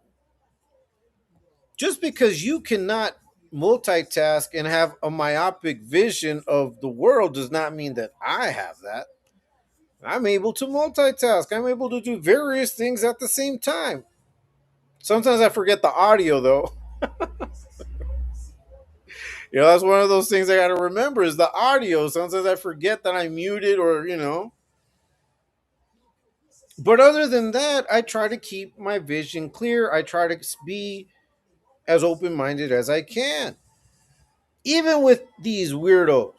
Just because you cannot multitask and have a myopic vision of the world does not mean that I have that. I'm able to multitask. I'm able to do various things at the same time. Sometimes I forget the audio though. That's one of those things I got to remember is the audio. Sometimes I forget that I muted or. But other than that, I try to keep my vision clear. I try to be as open minded as I can, even with these weirdos.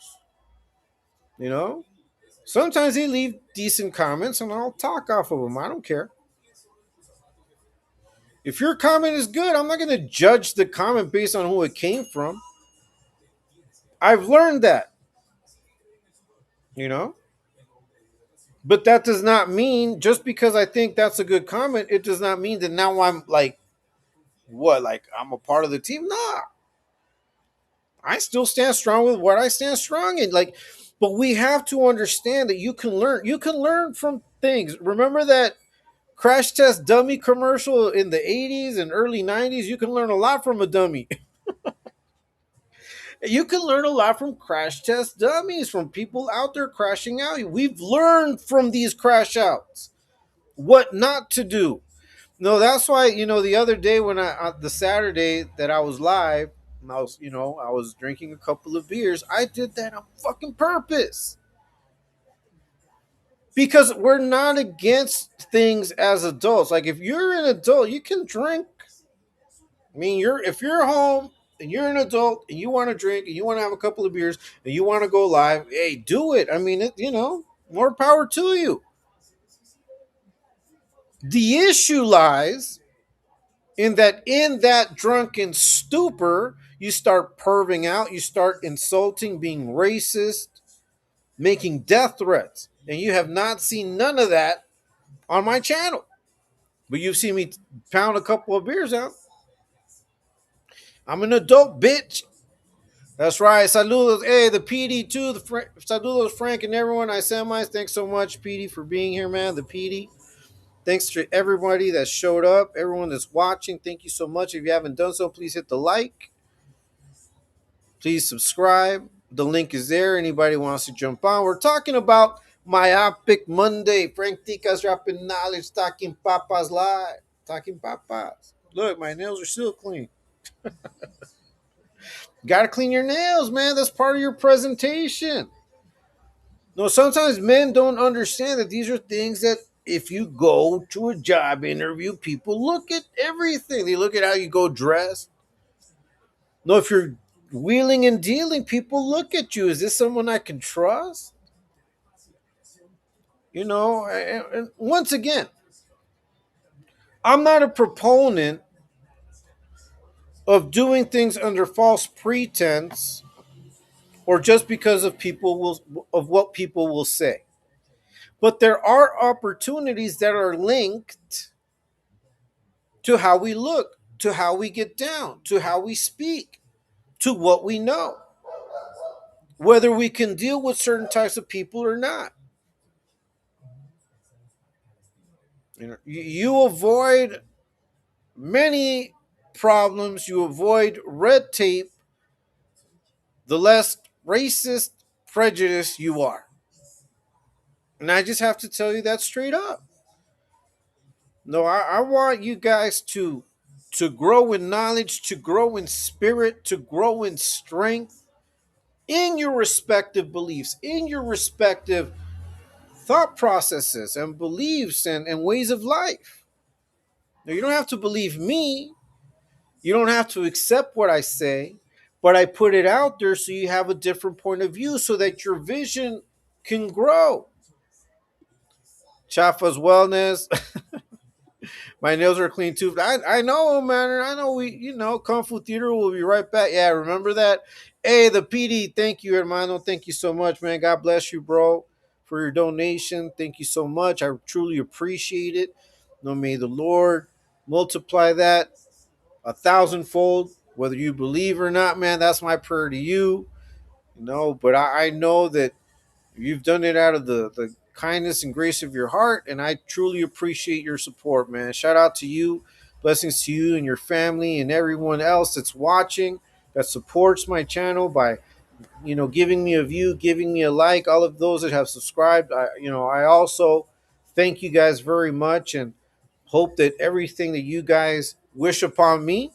You know, sometimes they leave decent comments and I'll talk off of them. I don't care. If your comment is good, I'm not going to judge the comment based on who it came from. I've learned that, you know? But that does not mean just because I think that's a good comment, it does not mean that now I'm like, what, like I'm a part of the team? Nah. I still stand strong with what I stand strong in. Like, but we have to understand that you can learn. You can learn from things. Remember that crash test dummy commercial in the 80s and early 90s? You can learn a lot from a dummy. You can learn a lot from crash test dummies, from people out there crashing out. We've learned from these crash outs what not to do. No, that's why, the other day when the Saturday that I was live, and I was drinking a couple of beers. I did that on fucking purpose because we're not against things as adults. Like if you're an adult, you can drink. I mean, if you're home and you're an adult and you want to drink and you want to have a couple of beers and you want to go live, hey, do it. I mean, more power to you. The issue lies in that drunken stupor, you start perving out, you start insulting, being racist, making death threats. And you have not seen none of that on my channel. But you've seen me pound a couple of beers out. I'm an adult, bitch. That's right. Saludos. Hey, the PD too. Saludos, Frank, and everyone. I send mine. Thanks so much, PD, for being here, man. The PD. Thanks to everybody that showed up, everyone that's watching. Thank you so much. If you haven't done so, please hit the like. Please subscribe. The link is there. Anybody wants to jump on. We're talking about Myopic Monday. Frank Tica's dropping knowledge. Talking Papas live. Talking Papas. Look, my nails are still clean. Gotta clean your nails, man. That's part of your presentation. No, sometimes men don't understand that these are things that if you go to a job interview, people look at everything. They look at how you go dressed. No, if you're wheeling and dealing, people look at you. Is this someone I can trust? And once again, I'm not a proponent of doing things under false pretense or just because of what people will say. But there are opportunities that are linked to how we look, to how we get down, to how we speak, to what we know, whether we can deal with certain types of people or not. You avoid many problems, you avoid red tape, the less racist, prejudiced you are. And I just have to tell you that straight up. No, I want you guys to grow in knowledge, to grow in spirit, to grow in strength in your respective beliefs, in your respective thought processes and beliefs and ways of life. Now, you don't have to believe me. You don't have to accept what I say, but I put it out there so you have a different point of view so that your vision can grow. Chafa's Wellness. My nails are clean too. I know, man. I know Kung Fu Theater will be right back. Yeah, remember that? Hey, the PD, thank you, hermano. Thank you so much, man. God bless you, bro, for your donation. Thank you so much. I truly appreciate it. No, may the Lord multiply that 1,000-fold, whether you believe or not, man. That's my prayer to you. But I know that you've done it out of the kindness and grace of your heart, and I truly appreciate your support, man. Shout out to you. Blessings to you and your family and everyone else that's watching. that supports my channel by giving me a view, giving me a like. All of those that have subscribed, I also thank you guys very much, and hope that everything that you guys wish upon me,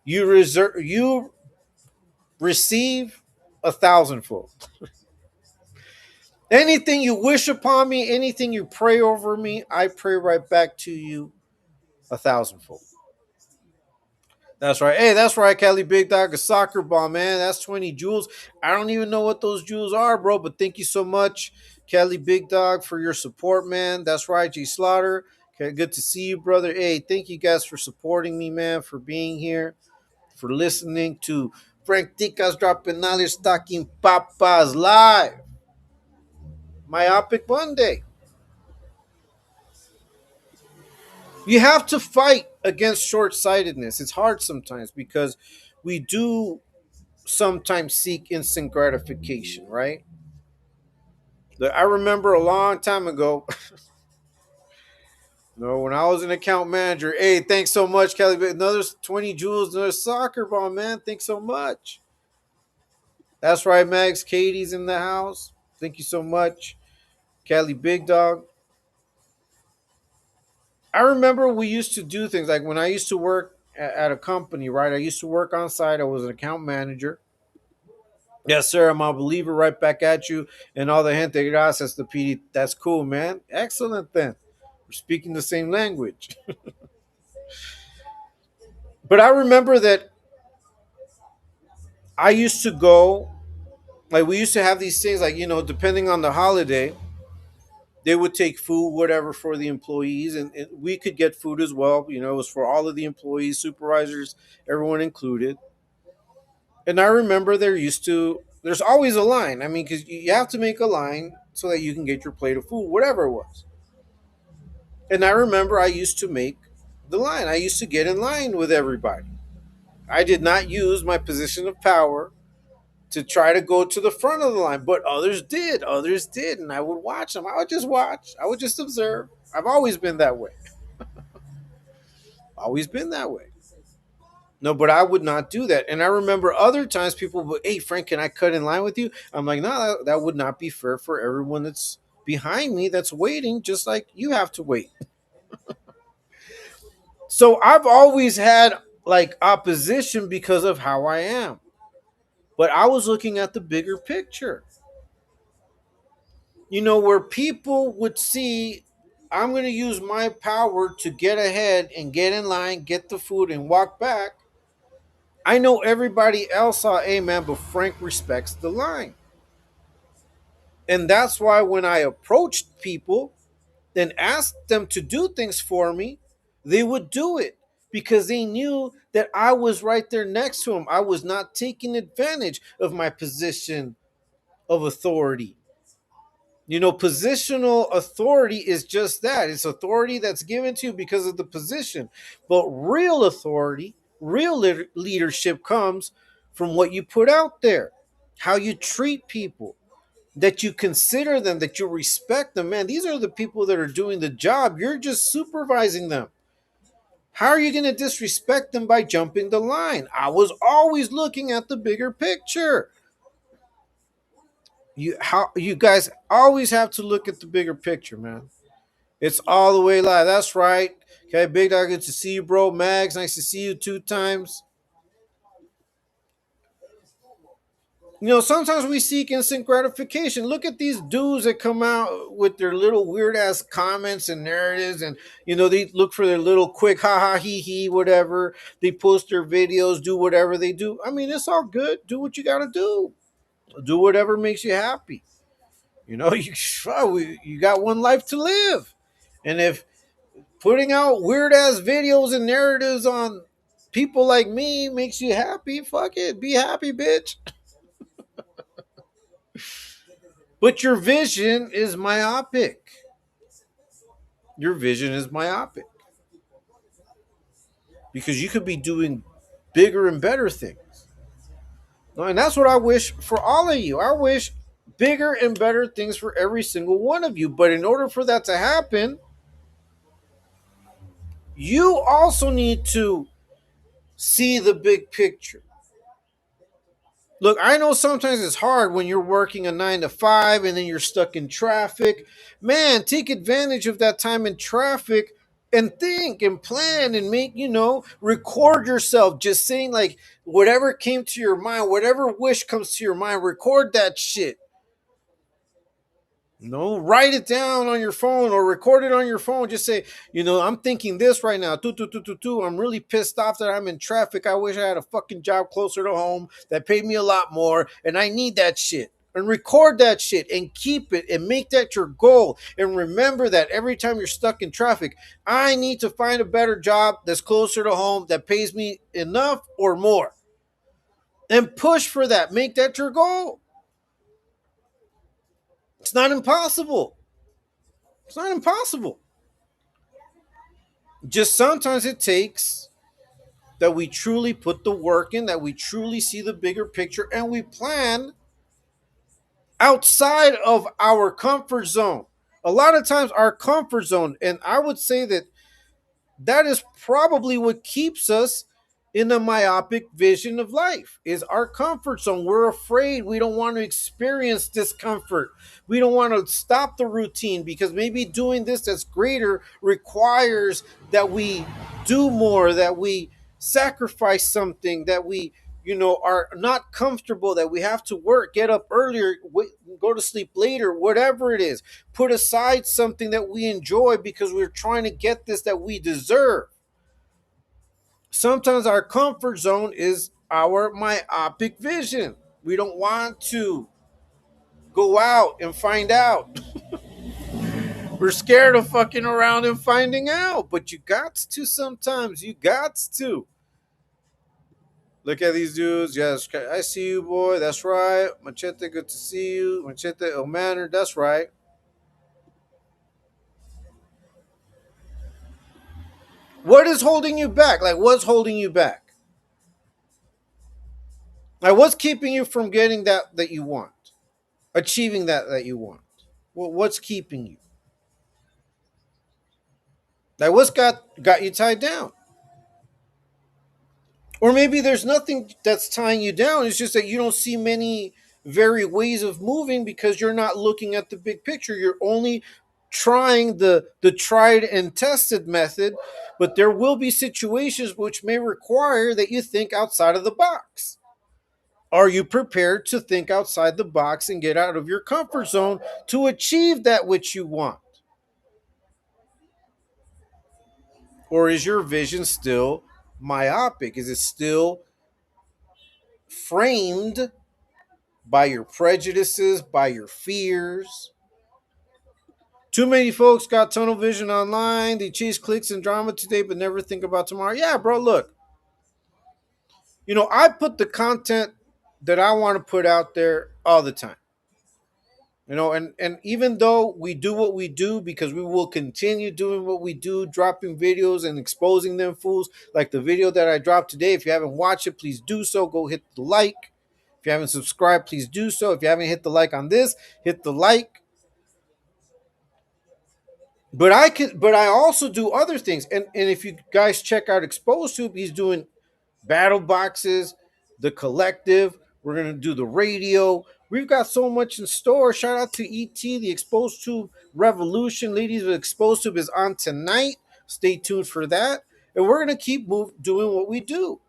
you receive a thousandfold. Anything you wish upon me, anything you pray over me, I pray right back to you a thousandfold. That's right. Hey, that's right, Cali Big Dog, a soccer ball, man. That's 20 jewels. I don't even know what those jewels are, bro, but thank you so much, Cali Big Dog, for your support, man. That's right, G Slaughter. Okay, good to see you, brother. Hey, thank you guys for supporting me, man, for being here, for listening to Frank Ticas dropping knowledge, talking papas live. Myopic Monday. You have to fight against short sightedness. It's hard sometimes because we do sometimes seek instant gratification, right? I remember a long time ago, when I was an account manager, hey, thanks so much, Kelly. Another 20 jewels, another soccer ball, man. Thanks so much. That's right, Max. Katie's in the house. Thank you so much, Kelly Big Dog. I remember we used to do things like when I used to work at a company, right? I used to work on site. I was an account manager. Yes, sir. I'm a believer right back at you. And all the gente gracias, the PD. That's cool, man. Excellent then. We're speaking the same language. But I remember that I used to go, like, we used to have these things, like, depending on the holiday, they would take food, whatever, for the employees. And we could get food as well. It was for all of the employees, supervisors, everyone included. And I remember there's always a line. I mean, because you have to make a line so that you can get your plate of food, whatever it was. And I remember I used to make the line. I used to get in line with everybody. I did not use my position of power to try to go to the front of the line, but others did. Others did. And I would watch them. I would just watch. I would just observe. I've always been that way. Always been that way. No, but I would not do that. And I remember other times people would, hey, Frank, can I cut in line with you? I'm like, no, that would not be fair for everyone that's behind me that's waiting, just like you have to wait. So I've always had like opposition because of how I am. But I was looking at the bigger picture. Where people would see I'm going to use my power to get ahead and get in line, get the food, and walk back. I know everybody else saw, hey man, but Frank respects the line. And that's why when I approached people and asked them to do things for me, they would do it because they knew that I was right there next to them. I was not taking advantage of my position of authority. Positional authority is just that. It's authority that's given to you because of the position. But real authority, real leadership comes from what you put out there, how you treat people, that you consider them, that you respect them. Man, these are the people that are doing the job. You're just supervising them. How are you going to disrespect them by jumping the line? I was always looking at the bigger picture. You guys always have to look at the bigger picture, man. It's all the way live. That's right. Okay, Big Dog, good to see you, bro. Mags, nice to see you 2 times. Sometimes we seek instant gratification. Look at these dudes that come out with their little weird ass comments and narratives, and they look for their little quick ha ha he he whatever. They post their videos, do whatever they do. I mean, it's all good. Do what you gotta do. Do whatever makes you happy. You got one life to live, and if putting out weird ass videos and narratives on people like me makes you happy, fuck it, be happy, bitch. But your vision is myopic. Your vision is myopic because you could be doing bigger and better things. And that's what I wish for all of you. I wish bigger and better things for every single one of you. But in order for that to happen, you also need to see the big picture. Look, I know sometimes it's hard when you're working a 9 to 5 and then you're stuck in traffic. Man, take advantage of that time in traffic and think and plan and make, record yourself just saying like whatever came to your mind, whatever wish comes to your mind, record that shit. No, write it down on your phone or record it on your phone. Just say, I'm thinking this right now. I'm really pissed off that I'm in traffic. I wish I had a fucking job closer to home that paid me a lot more, and I need that shit. And record that shit and keep it and make that your goal. And remember that every time you're stuck in traffic, I need to find a better job that's closer to home that pays me enough or more. And push for that. Make that your goal. It's not impossible. It's not impossible. Just sometimes it takes that we truly put the work in, that we truly see the bigger picture, and we plan outside of our comfort zone. A lot of times, our comfort zone, and I would say that is probably what keeps us in a myopic vision of life is our comfort zone. We're afraid. We don't want to experience discomfort. We don't want to stop the routine because maybe doing this that's greater requires that we do more, that we sacrifice something, that we are not comfortable, that we have to work, get up earlier, go to sleep later, whatever it is. Put aside something that we enjoy because we're trying to get this that we deserve. Sometimes our comfort zone is our myopic vision. We don't want to go out and find out. We're scared of fucking around and finding out, but you got to sometimes. You got to. Look at these dudes. Yes, I see you, boy. That's right. Machete, good to see you. Machete, El Manner. That's right. What is holding you back? Like, what's holding you back? Like, what's keeping you from getting that you want, achieving that you want? Well, what's keeping you? Like, what's got you tied down? Or maybe there's nothing that's tying you down. It's just that you don't see many very ways of moving because you're not looking at the big picture. You're only trying the tried and tested method, but there will be situations which may require that you think outside of the box. Are you prepared to think outside the box and get out of your comfort zone to achieve that which you want? Or is your vision still myopic? Is it still framed by your prejudices, by your fears? Too many folks got tunnel vision online. They chase clicks and drama today, but never think about tomorrow. Yeah, bro, look, I put the content that I want to put out there all the time. And even though we do what we do, because we will continue doing what we do, dropping videos and exposing them fools, like the video that I dropped today. If you haven't watched it, please do so. Go hit the like. If you haven't subscribed, please do so. If you haven't hit the like on this, hit the like. But I also do other things. And if you guys check out Exposed Tube, he's doing battle boxes, the collective. We're gonna do the radio. We've got so much in store. Shout out to ET, the Exposed Tube Revolution. Ladies, the Exposed Tube is on tonight. Stay tuned for that. And we're gonna keep doing what we do.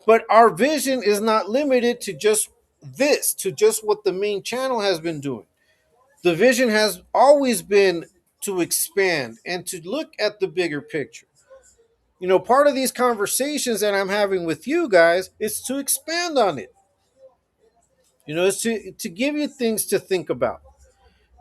But our vision is not limited to just this, to just what the main channel has been doing. The vision has always been to expand and to look at the bigger picture. Part of these conversations that I'm having with you guys is to expand on it. It's to give you things to think about.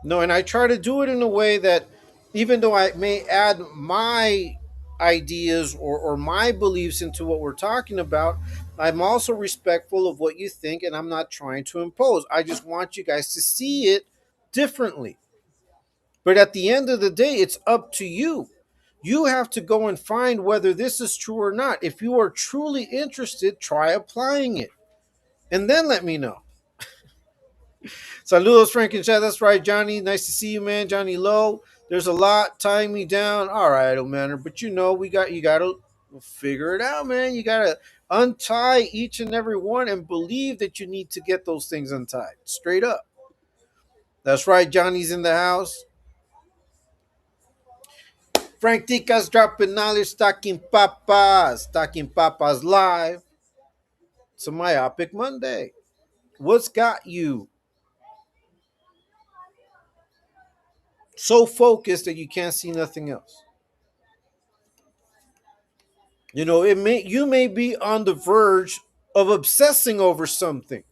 And I try to do it in a way that even though I may add my ideas or my beliefs into what we're talking about, I'm also respectful of what you think and I'm not trying to impose. I just want you guys to see it differently. But at the end of the day, it's up to you. You have to go and find whether this is true or not. If you are truly interested, try applying it. And then let me know. Saludos, Frank and Chad. That's right, Johnny. Nice to see you, man. Johnny Lowe. There's a lot tying me down. All right, Old Manor. But we got you. Got to. We'll figure it out, man. You gotta untie each and every one and believe that you need to get those things untied. Straight up. That's right. Johnny's in the house. Frank Tica's dropping knowledge, Talking Papas live. It's a Myopic Monday. What's got you so focused that you can't see nothing else? You know, you may be on the verge of obsessing over something.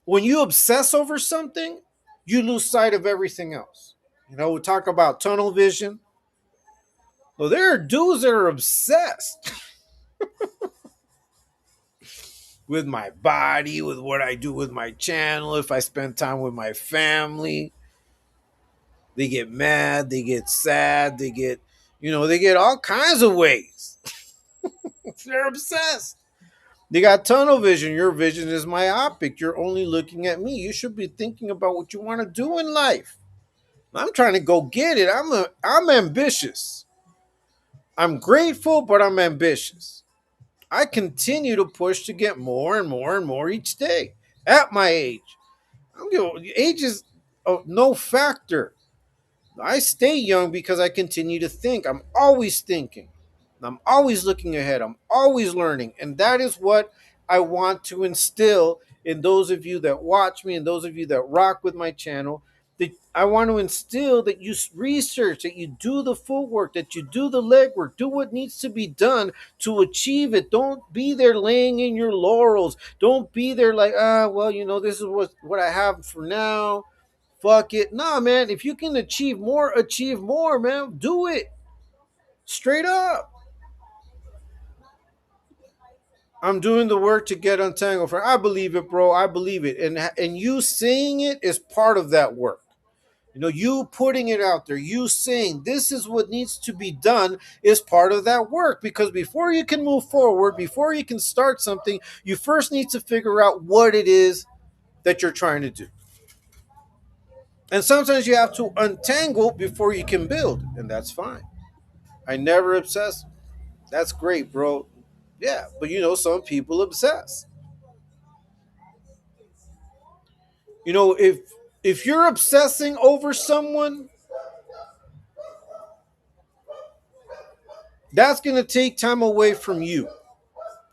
When you obsess over something, you lose sight of everything else. You know, we talk about tunnel vision. Well, there are dudes that are obsessed with my body, with what I do with my channel, if I spend time with my family. They get mad, they get sad, they get all kinds of ways. They're obsessed. They got tunnel vision. Your vision is myopic. You're only looking at me. You should be thinking about what you want to do in life. I'm trying to go get it. I'm ambitious. I'm grateful, but I'm ambitious. I continue to push to get more and more and more each day. At my age, age is no factor. I stay young because I continue to think. I'm always thinking. I'm always looking ahead. I'm always learning. And that is what I want to instill in those of you that watch me and those of you that rock with my channel. That I want to instill that you research, that you do the footwork, that you do the legwork, do what needs to be done to achieve it. Don't be there laying in your laurels. Don't be there like, well, this is what I have for now. Fuck it. Nah, man. If you can achieve more, man. Do it. Straight up. I'm doing the work to get untangled. I believe it, bro. I believe it. And you saying it is part of that work. You putting it out there, you saying this is what needs to be done is part of that work. Because before you can move forward, before you can start something, you first need to figure out what it is that you're trying to do. And sometimes you have to untangle before you can build, and that's fine. I never obsess. That's great, bro. Yeah, but some people obsess. If you're obsessing over someone, that's going to take time away from you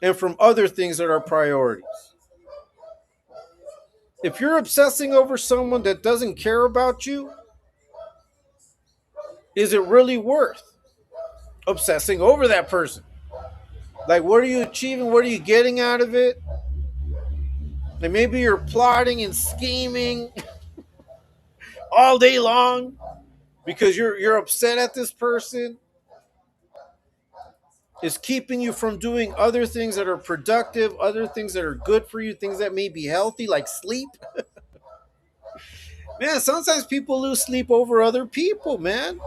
and from other things that are priorities. If you're obsessing over someone that doesn't care about you, is it really worth obsessing over that person? Like, what are you achieving? What are you getting out of it? And maybe you're plotting and scheming all day long because you're upset at this person. Is keeping you from doing other things that are productive, other things that are good for you, things that may be healthy, like sleep. Man, sometimes people lose sleep over other people, man.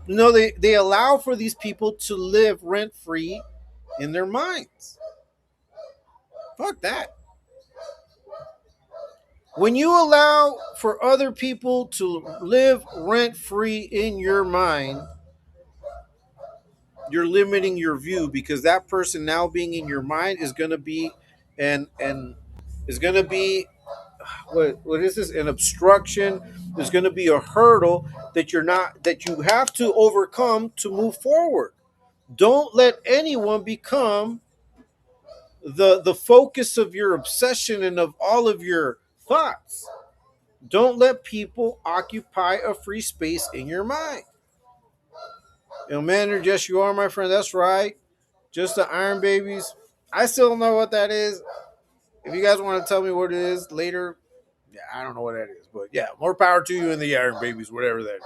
They allow for these people to live rent free in their minds. Fuck that. When you allow for other people to live rent free in your mind, you're limiting your view, because that person now being in your mind is going to be and is going to be what is this, an obstruction. There's going to be a hurdle that you have to overcome to move forward. Don't let anyone become the focus of your obsession and of all of your thoughts. Don't let people occupy a free space in your mind. Manner, just you are, my friend. That's right. Just the Iron Babies. I still don't know what that is. If you guys want to tell me what it is later, yeah, I don't know what that is. But yeah, more power to you and the Iron Babies, whatever that is.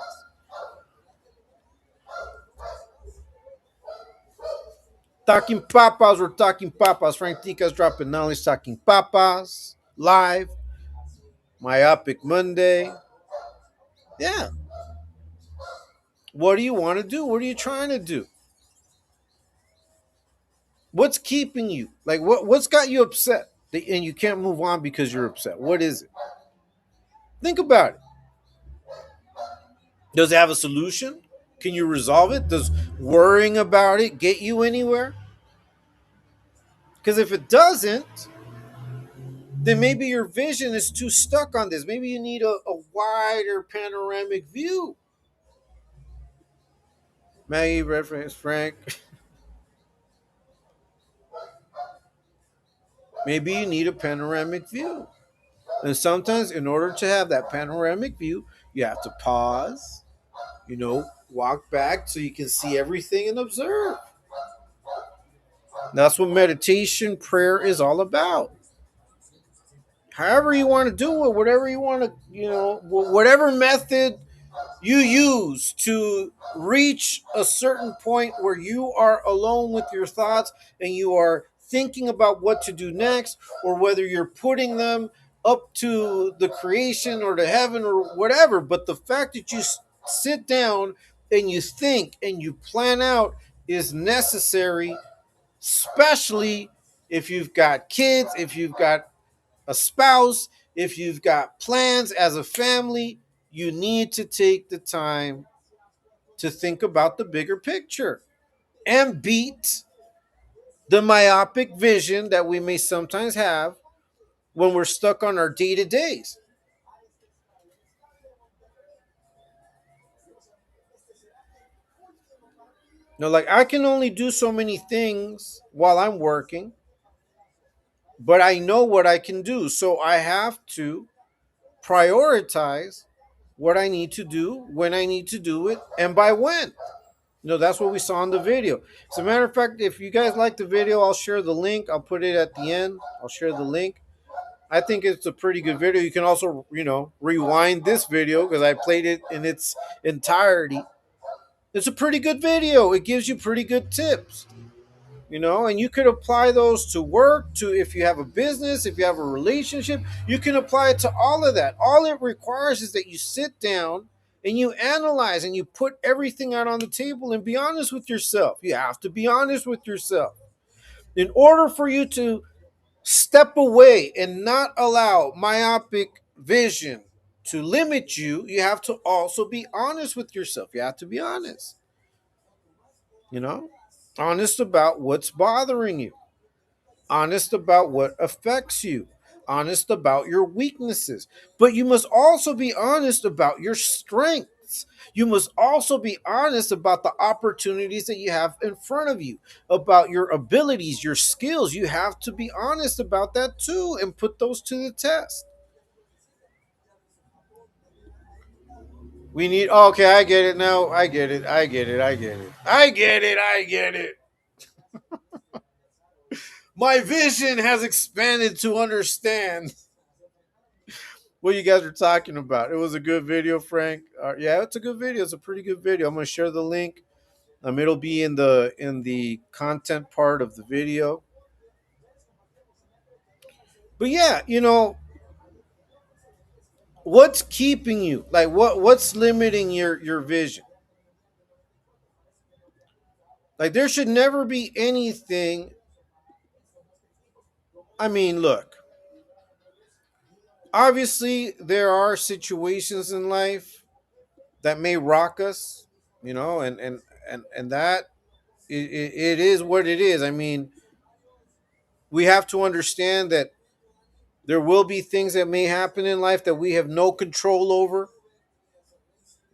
Talking Papas, we're talking Papas. Frank Tica's dropping knowledge, talking Papas live. Myopic Monday. Yeah. What do you want to do? What are you trying to do? What's keeping you? Like, what's got you upset? And you can't move on because you're upset. What is it? Think about it. Does it have a solution? Can you resolve it? worrying about it get you anywhere? Because if it doesn't, then maybe your vision is too stuck on this. Maybe you need a wider panoramic view. Maggie, reference Frank. Maybe you need a panoramic view. And sometimes, in order to have that panoramic view, you have to pause, walk back so you can see everything and observe. That's what meditation, prayer is all about. However, you want to do it, whatever you want to, whatever method you use to reach a certain point where you are alone with your thoughts and you are thinking about what to do next, or whether you're putting them up to the creation or to heaven or whatever. But the fact that you sit down and you think and you plan out is necessary, especially if you've got kids, if you've got a spouse, if you've got plans as a family. You need to take the time to think about the bigger picture and beat the myopic vision that we may sometimes have when we're stuck on our day to days. Like, I can only do so many things while I'm working, but I know what I can do. So I have to prioritize what I need to do, when I need to do it, and by when. That's what we saw in the video. As a matter of fact, if you guys like the video, I'll share the link. I'll put it at the end. I'll share the link. I think it's a pretty good video. You can also, rewind this video because I played it in its entirety. It's a pretty good video. It gives you pretty good tips, and you could apply those to work, to if you have a business, if you have a relationship, you can apply it to all of that. All it requires is that you sit down and you analyze and you put everything out on the table and be honest with yourself. You have to be honest with yourself. In order for you to step away and not allow myopic vision to limit you, you have to also be honest with yourself. You have to be honest, you know, honest about what's bothering you, honest about what affects you, honest about your weaknesses. But you must also be honest about your strengths. You must also be honest about the opportunities that you have in front of you, about your abilities, your skills. You have to be honest about that too and put those to the test. We need, oh, okay, I get it now. I get it. I get it. I get it. I get it. I get it. My vision has expanded to understand what you guys are talking about. It was a good video, Frank. Yeah, it's a good video. It's a pretty good video. I'm gonna share the link. It'll be in the content part of the video. But yeah, what's keeping you? Like, what's limiting your vision? Like, there should never be anything. I mean, look. Obviously, there are situations in life that may rock us, and that it is what it is. I mean, we have to understand that there will be things that may happen in life that we have no control over,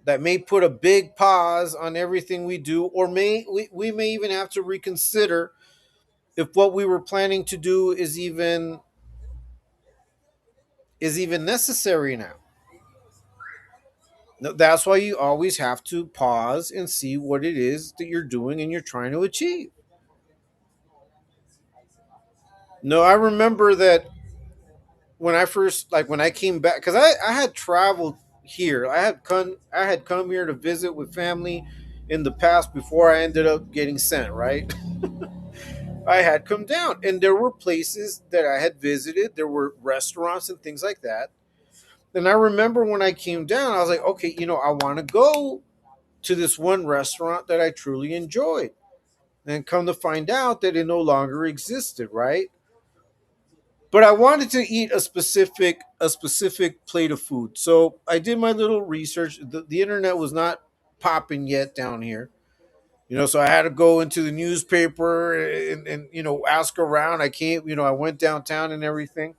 that may put a big pause on everything we do, or we may even have to reconsider if what we were planning to do is even necessary now. That's why you always have to pause and see what it is that you're doing and you're trying to achieve. No, I remember that when I came back, because I had traveled here. I had come here to visit with family in the past before I ended up getting sent, right? I had come down and there were places that I had visited. There were restaurants and things like that. And I remember when I came down, I was like, okay, I want to go to this one restaurant that I truly enjoyed. And come to find out that it no longer existed, right? But I wanted to eat a specific plate of food. So I did my little research. The internet was not popping yet down here. So I had to go into the newspaper and ask around. I came, I went downtown and everything,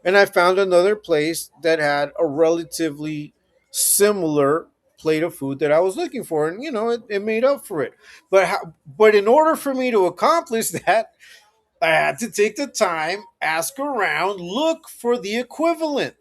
and I found another place that had a relatively similar plate of food that I was looking for, and it made up for it. But in order for me to accomplish that, I had to take the time, ask around, look for the equivalent.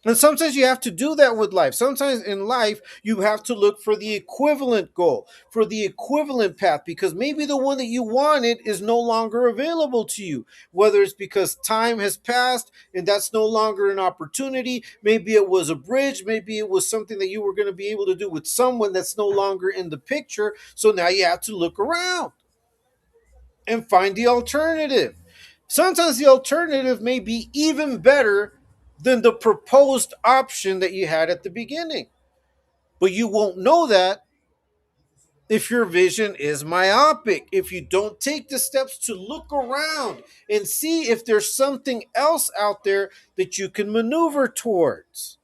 And sometimes you have to do that with life. Sometimes in life, you have to look for the equivalent goal, for the equivalent path, because maybe the one that you wanted is no longer available to you. Whether it's because time has passed and that's no longer an opportunity, maybe it was a bridge, maybe it was something that you were going to be able to do with someone that's no longer in the picture. So now you have to look around and find the alternative. Sometimes the alternative may be even better than the proposed option that you had at the beginning. But you won't know that if your vision is myopic, if you don't take the steps to look around and see if there's something else out there that you can maneuver towards.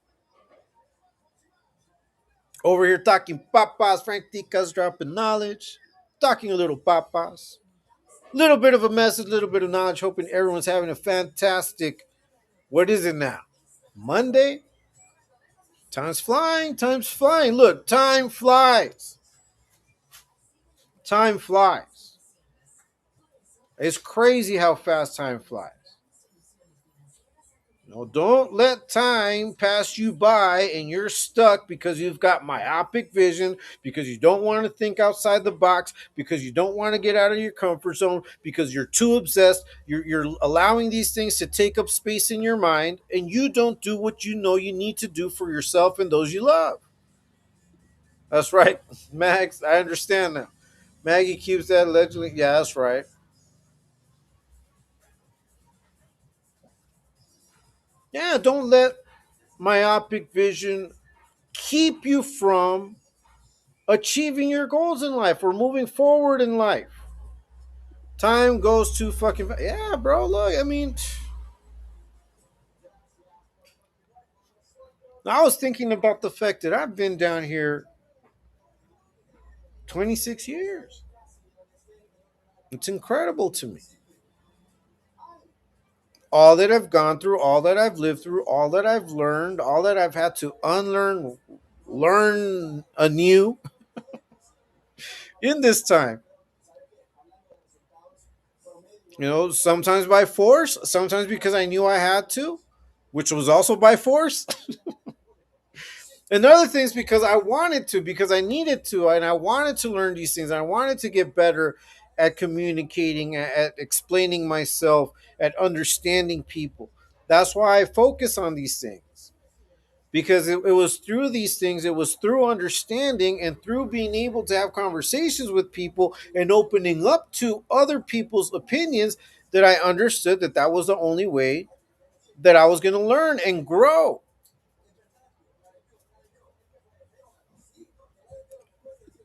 Over here talking papas, Frank Tica's dropping knowledge, talking a little papas. Little bit of a message, little bit of knowledge, hoping everyone's having a fantastic, what is it now? Monday? Time's flying, time's flying. Look, time flies. Time flies. It's crazy how fast time flies. Don't let time pass you by and you're stuck because you've got myopic vision, because you don't want to think outside the box, because you don't want to get out of your comfort zone, because you're too obsessed. You're allowing these things to take up space in your mind, and you don't do what you know you need to do for yourself and those you love. That's right, Max. I understand now. Maggie keeps that allegedly. Yeah, that's right. Yeah, don't let myopic vision keep you from achieving your goals in life or moving forward in life. Time goes too fucking fast. Yeah, bro. Look, I mean, I was thinking about the fact that I've been down here 26 years. It's incredible to me. All that I've gone through, all that I've lived through, all that I've learned, all that I've had to unlearn, learn anew in this time. Sometimes by force, sometimes because I knew I had to, which was also by force. And other things because I wanted to, because I needed to, and I wanted to learn these things. And I wanted to get better at communicating, at explaining myself, at understanding people. That's why I focus on these things. Because it was through these things, it was through understanding and through being able to have conversations with people and opening up to other people's opinions that I understood that that was the only way that I was going to learn and grow.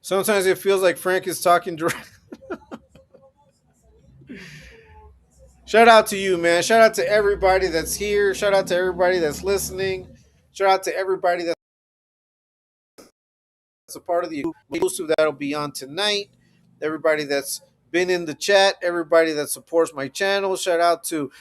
Sometimes it feels like Frank is talking direct. Shout out to you, man. Shout out to everybody that's here. Shout out to everybody that's listening. Shout out to everybody that's a part of the exclusive that'll be on tonight. Everybody that's been in the chat, everybody that supports my channel. Shout out to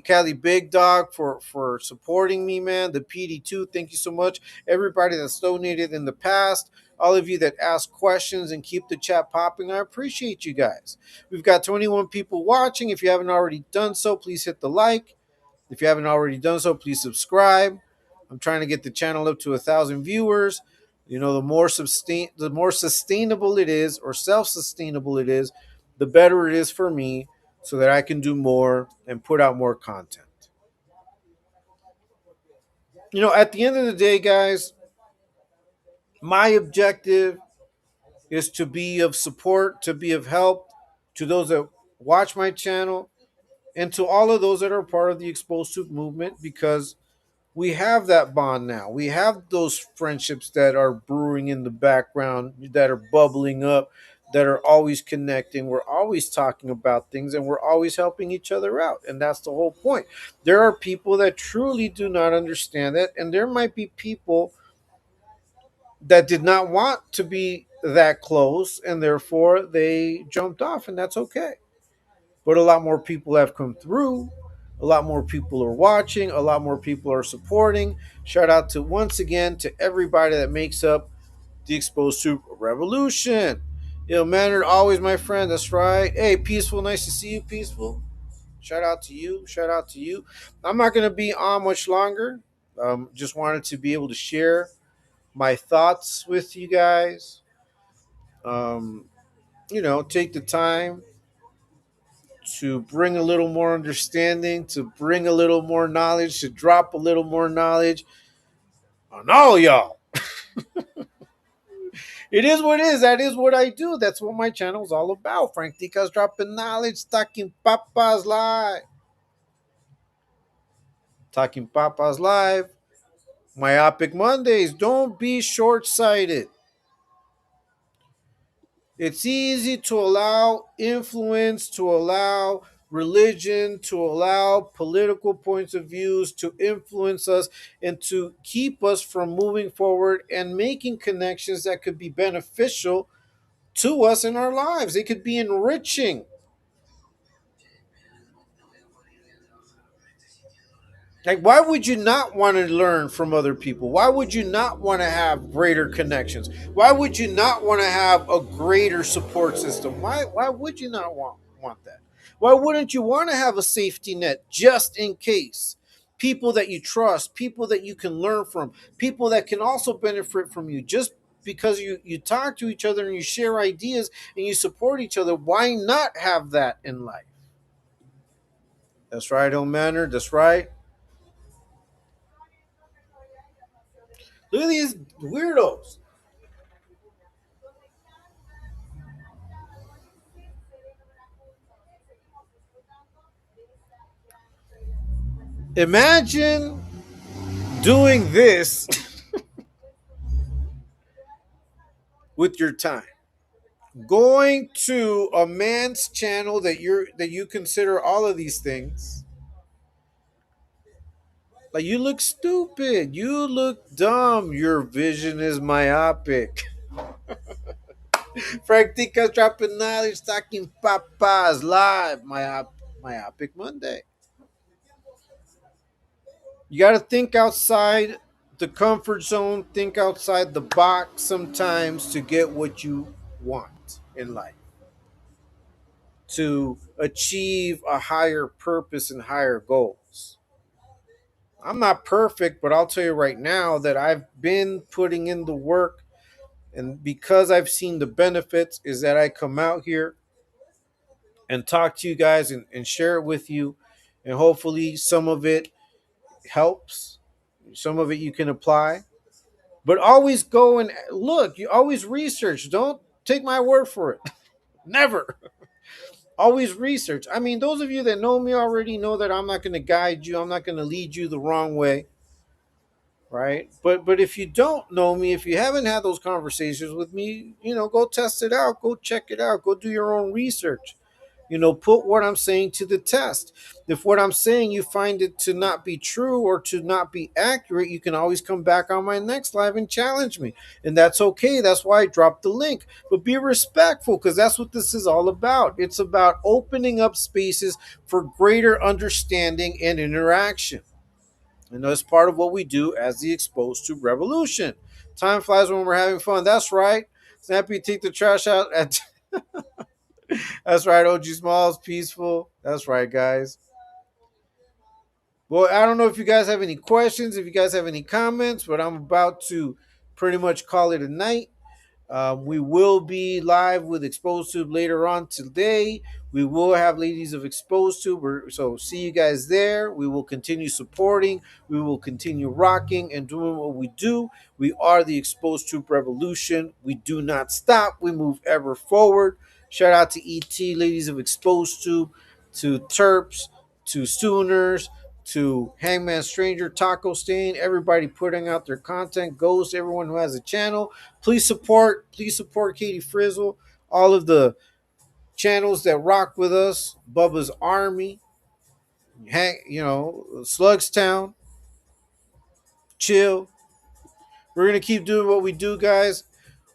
Cali Big Dog for supporting me, man. The PD2, thank you so much. Everybody that's donated in the past, all of you that ask questions and keep the chat popping, I appreciate you guys. We've got 21 people watching. If you haven't already done so, please hit the like. If you haven't already done so, please subscribe. I'm trying to get the channel up to 1,000 viewers. The more sustainable it is, or self-sustainable it is, the better it is for me, so that I can do more and put out more content. At the end of the day, guys, my objective is to be of support, to be of help to those that watch my channel, and to all of those that are part of the Exposed Soup movement, because we have that bond now. We have those friendships that are brewing in the background, that are bubbling up, that are always connecting. We're always talking about things and we're always helping each other out. And that's the whole point. There are people that truly do not understand that. And there might be people that did not want to be that close, and therefore they jumped off, and that's okay. But a lot more people have come through. A lot more people are watching. A lot more people are supporting. Shout out to once again to everybody that makes up the Exposed to Revolution. Mannered, always my friend. That's right. Hey, Peaceful, nice to see you, Peaceful. Shout out to you. Shout out to you. I'm not going to be on much longer. Just wanted to be able to share my thoughts with you guys. Um, take the time to bring a little more understanding, to bring a little more knowledge, to drop a little more knowledge on all y'all. It is what it is. That is what I do. That's what my channel is all about. Frank Tica's dropping knowledge, talking papas live. Talking papas live. Myopic Mondays. Don't be short sighted. It's easy to allow influence, to allow religion, to allow political points of views to influence us and to keep us from moving forward and making connections that could be beneficial to us in our lives. It could be enriching. Like, why would you not want to learn from other people? Why would you not want to have greater connections? Why would you not want to have a greater support system? Why would you not want that? Why wouldn't you want to have a safety net just in case? People that you trust, people that you can learn from, people that can also benefit from you just because you talk to each other and you share ideas and you support each other. Why not have that in life? That's right, old manner. That's right. Look at these weirdos. Imagine doing this with your time. Going to a man's channel that you consider all of these things. Like, you look stupid. You look dumb. Your vision is myopic. Frank Tica's dropping knowledge, talking papas live. Myopic Monday. You got to think outside the comfort zone, think outside the box sometimes to get what you want in life, to achieve a higher purpose and higher goals. I'm not perfect, but I'll tell you right now that I've been putting in the work, and because I've seen the benefits is that I come out here and talk to you guys and share it with you, and hopefully some of it helps, some of it you can apply. But always go and look. You always research. Don't take my word for it. Never. Always research. I mean, those of you that know me already know that I'm not going to guide you. I'm not going to lead you the wrong way, right? But if you don't know me, if you haven't had those conversations with me, go test it out. Go check it out. Go do your own research. Put what I'm saying to the test. If what I'm saying you find it to not be true or to not be accurate, you can always come back on my next live and challenge me. And that's okay. That's why I dropped the link. But be respectful, because that's what this is all about. It's about opening up spaces for greater understanding and interaction. And that's part of what we do as the Exposed to Revolution. Time flies when we're having fun. That's right. Snappy, take the trash out at That's right, OG Smalls, peaceful. That's right, guys. Well, I don't know if you guys have any questions, if you guys have any comments, but I'm about to pretty much call it a night. We will be live with Exposed Tube later on today. We will have Ladies of Exposed Tube. So see you guys there. We will continue supporting. We will continue rocking and doing what we do. We are the Exposed Tube Revolution. We do not stop. We move ever forward. Shout out to ET, Ladies of Exposed Tube, to Terps, to Sooners, to Hangman Stranger, Taco Stain, everybody putting out their content. Ghost, everyone who has a channel. Please support Katie Frizzle, all of the channels that rock with us. Bubba's Army, Slugstown, Chill. We're gonna keep doing what we do, guys.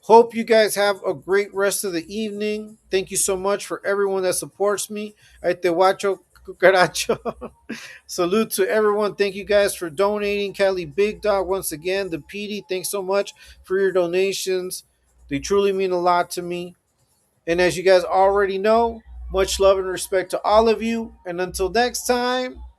Hope you guys have a great rest of the evening. Thank you so much for everyone that supports me. Ahí te guacho, cucaracho. Salute to everyone. Thank you guys for donating. Cali Big Dog, once again. The PD, thanks so much for your donations. They truly mean a lot to me. And as you guys already know, much love and respect to all of you. And until next time,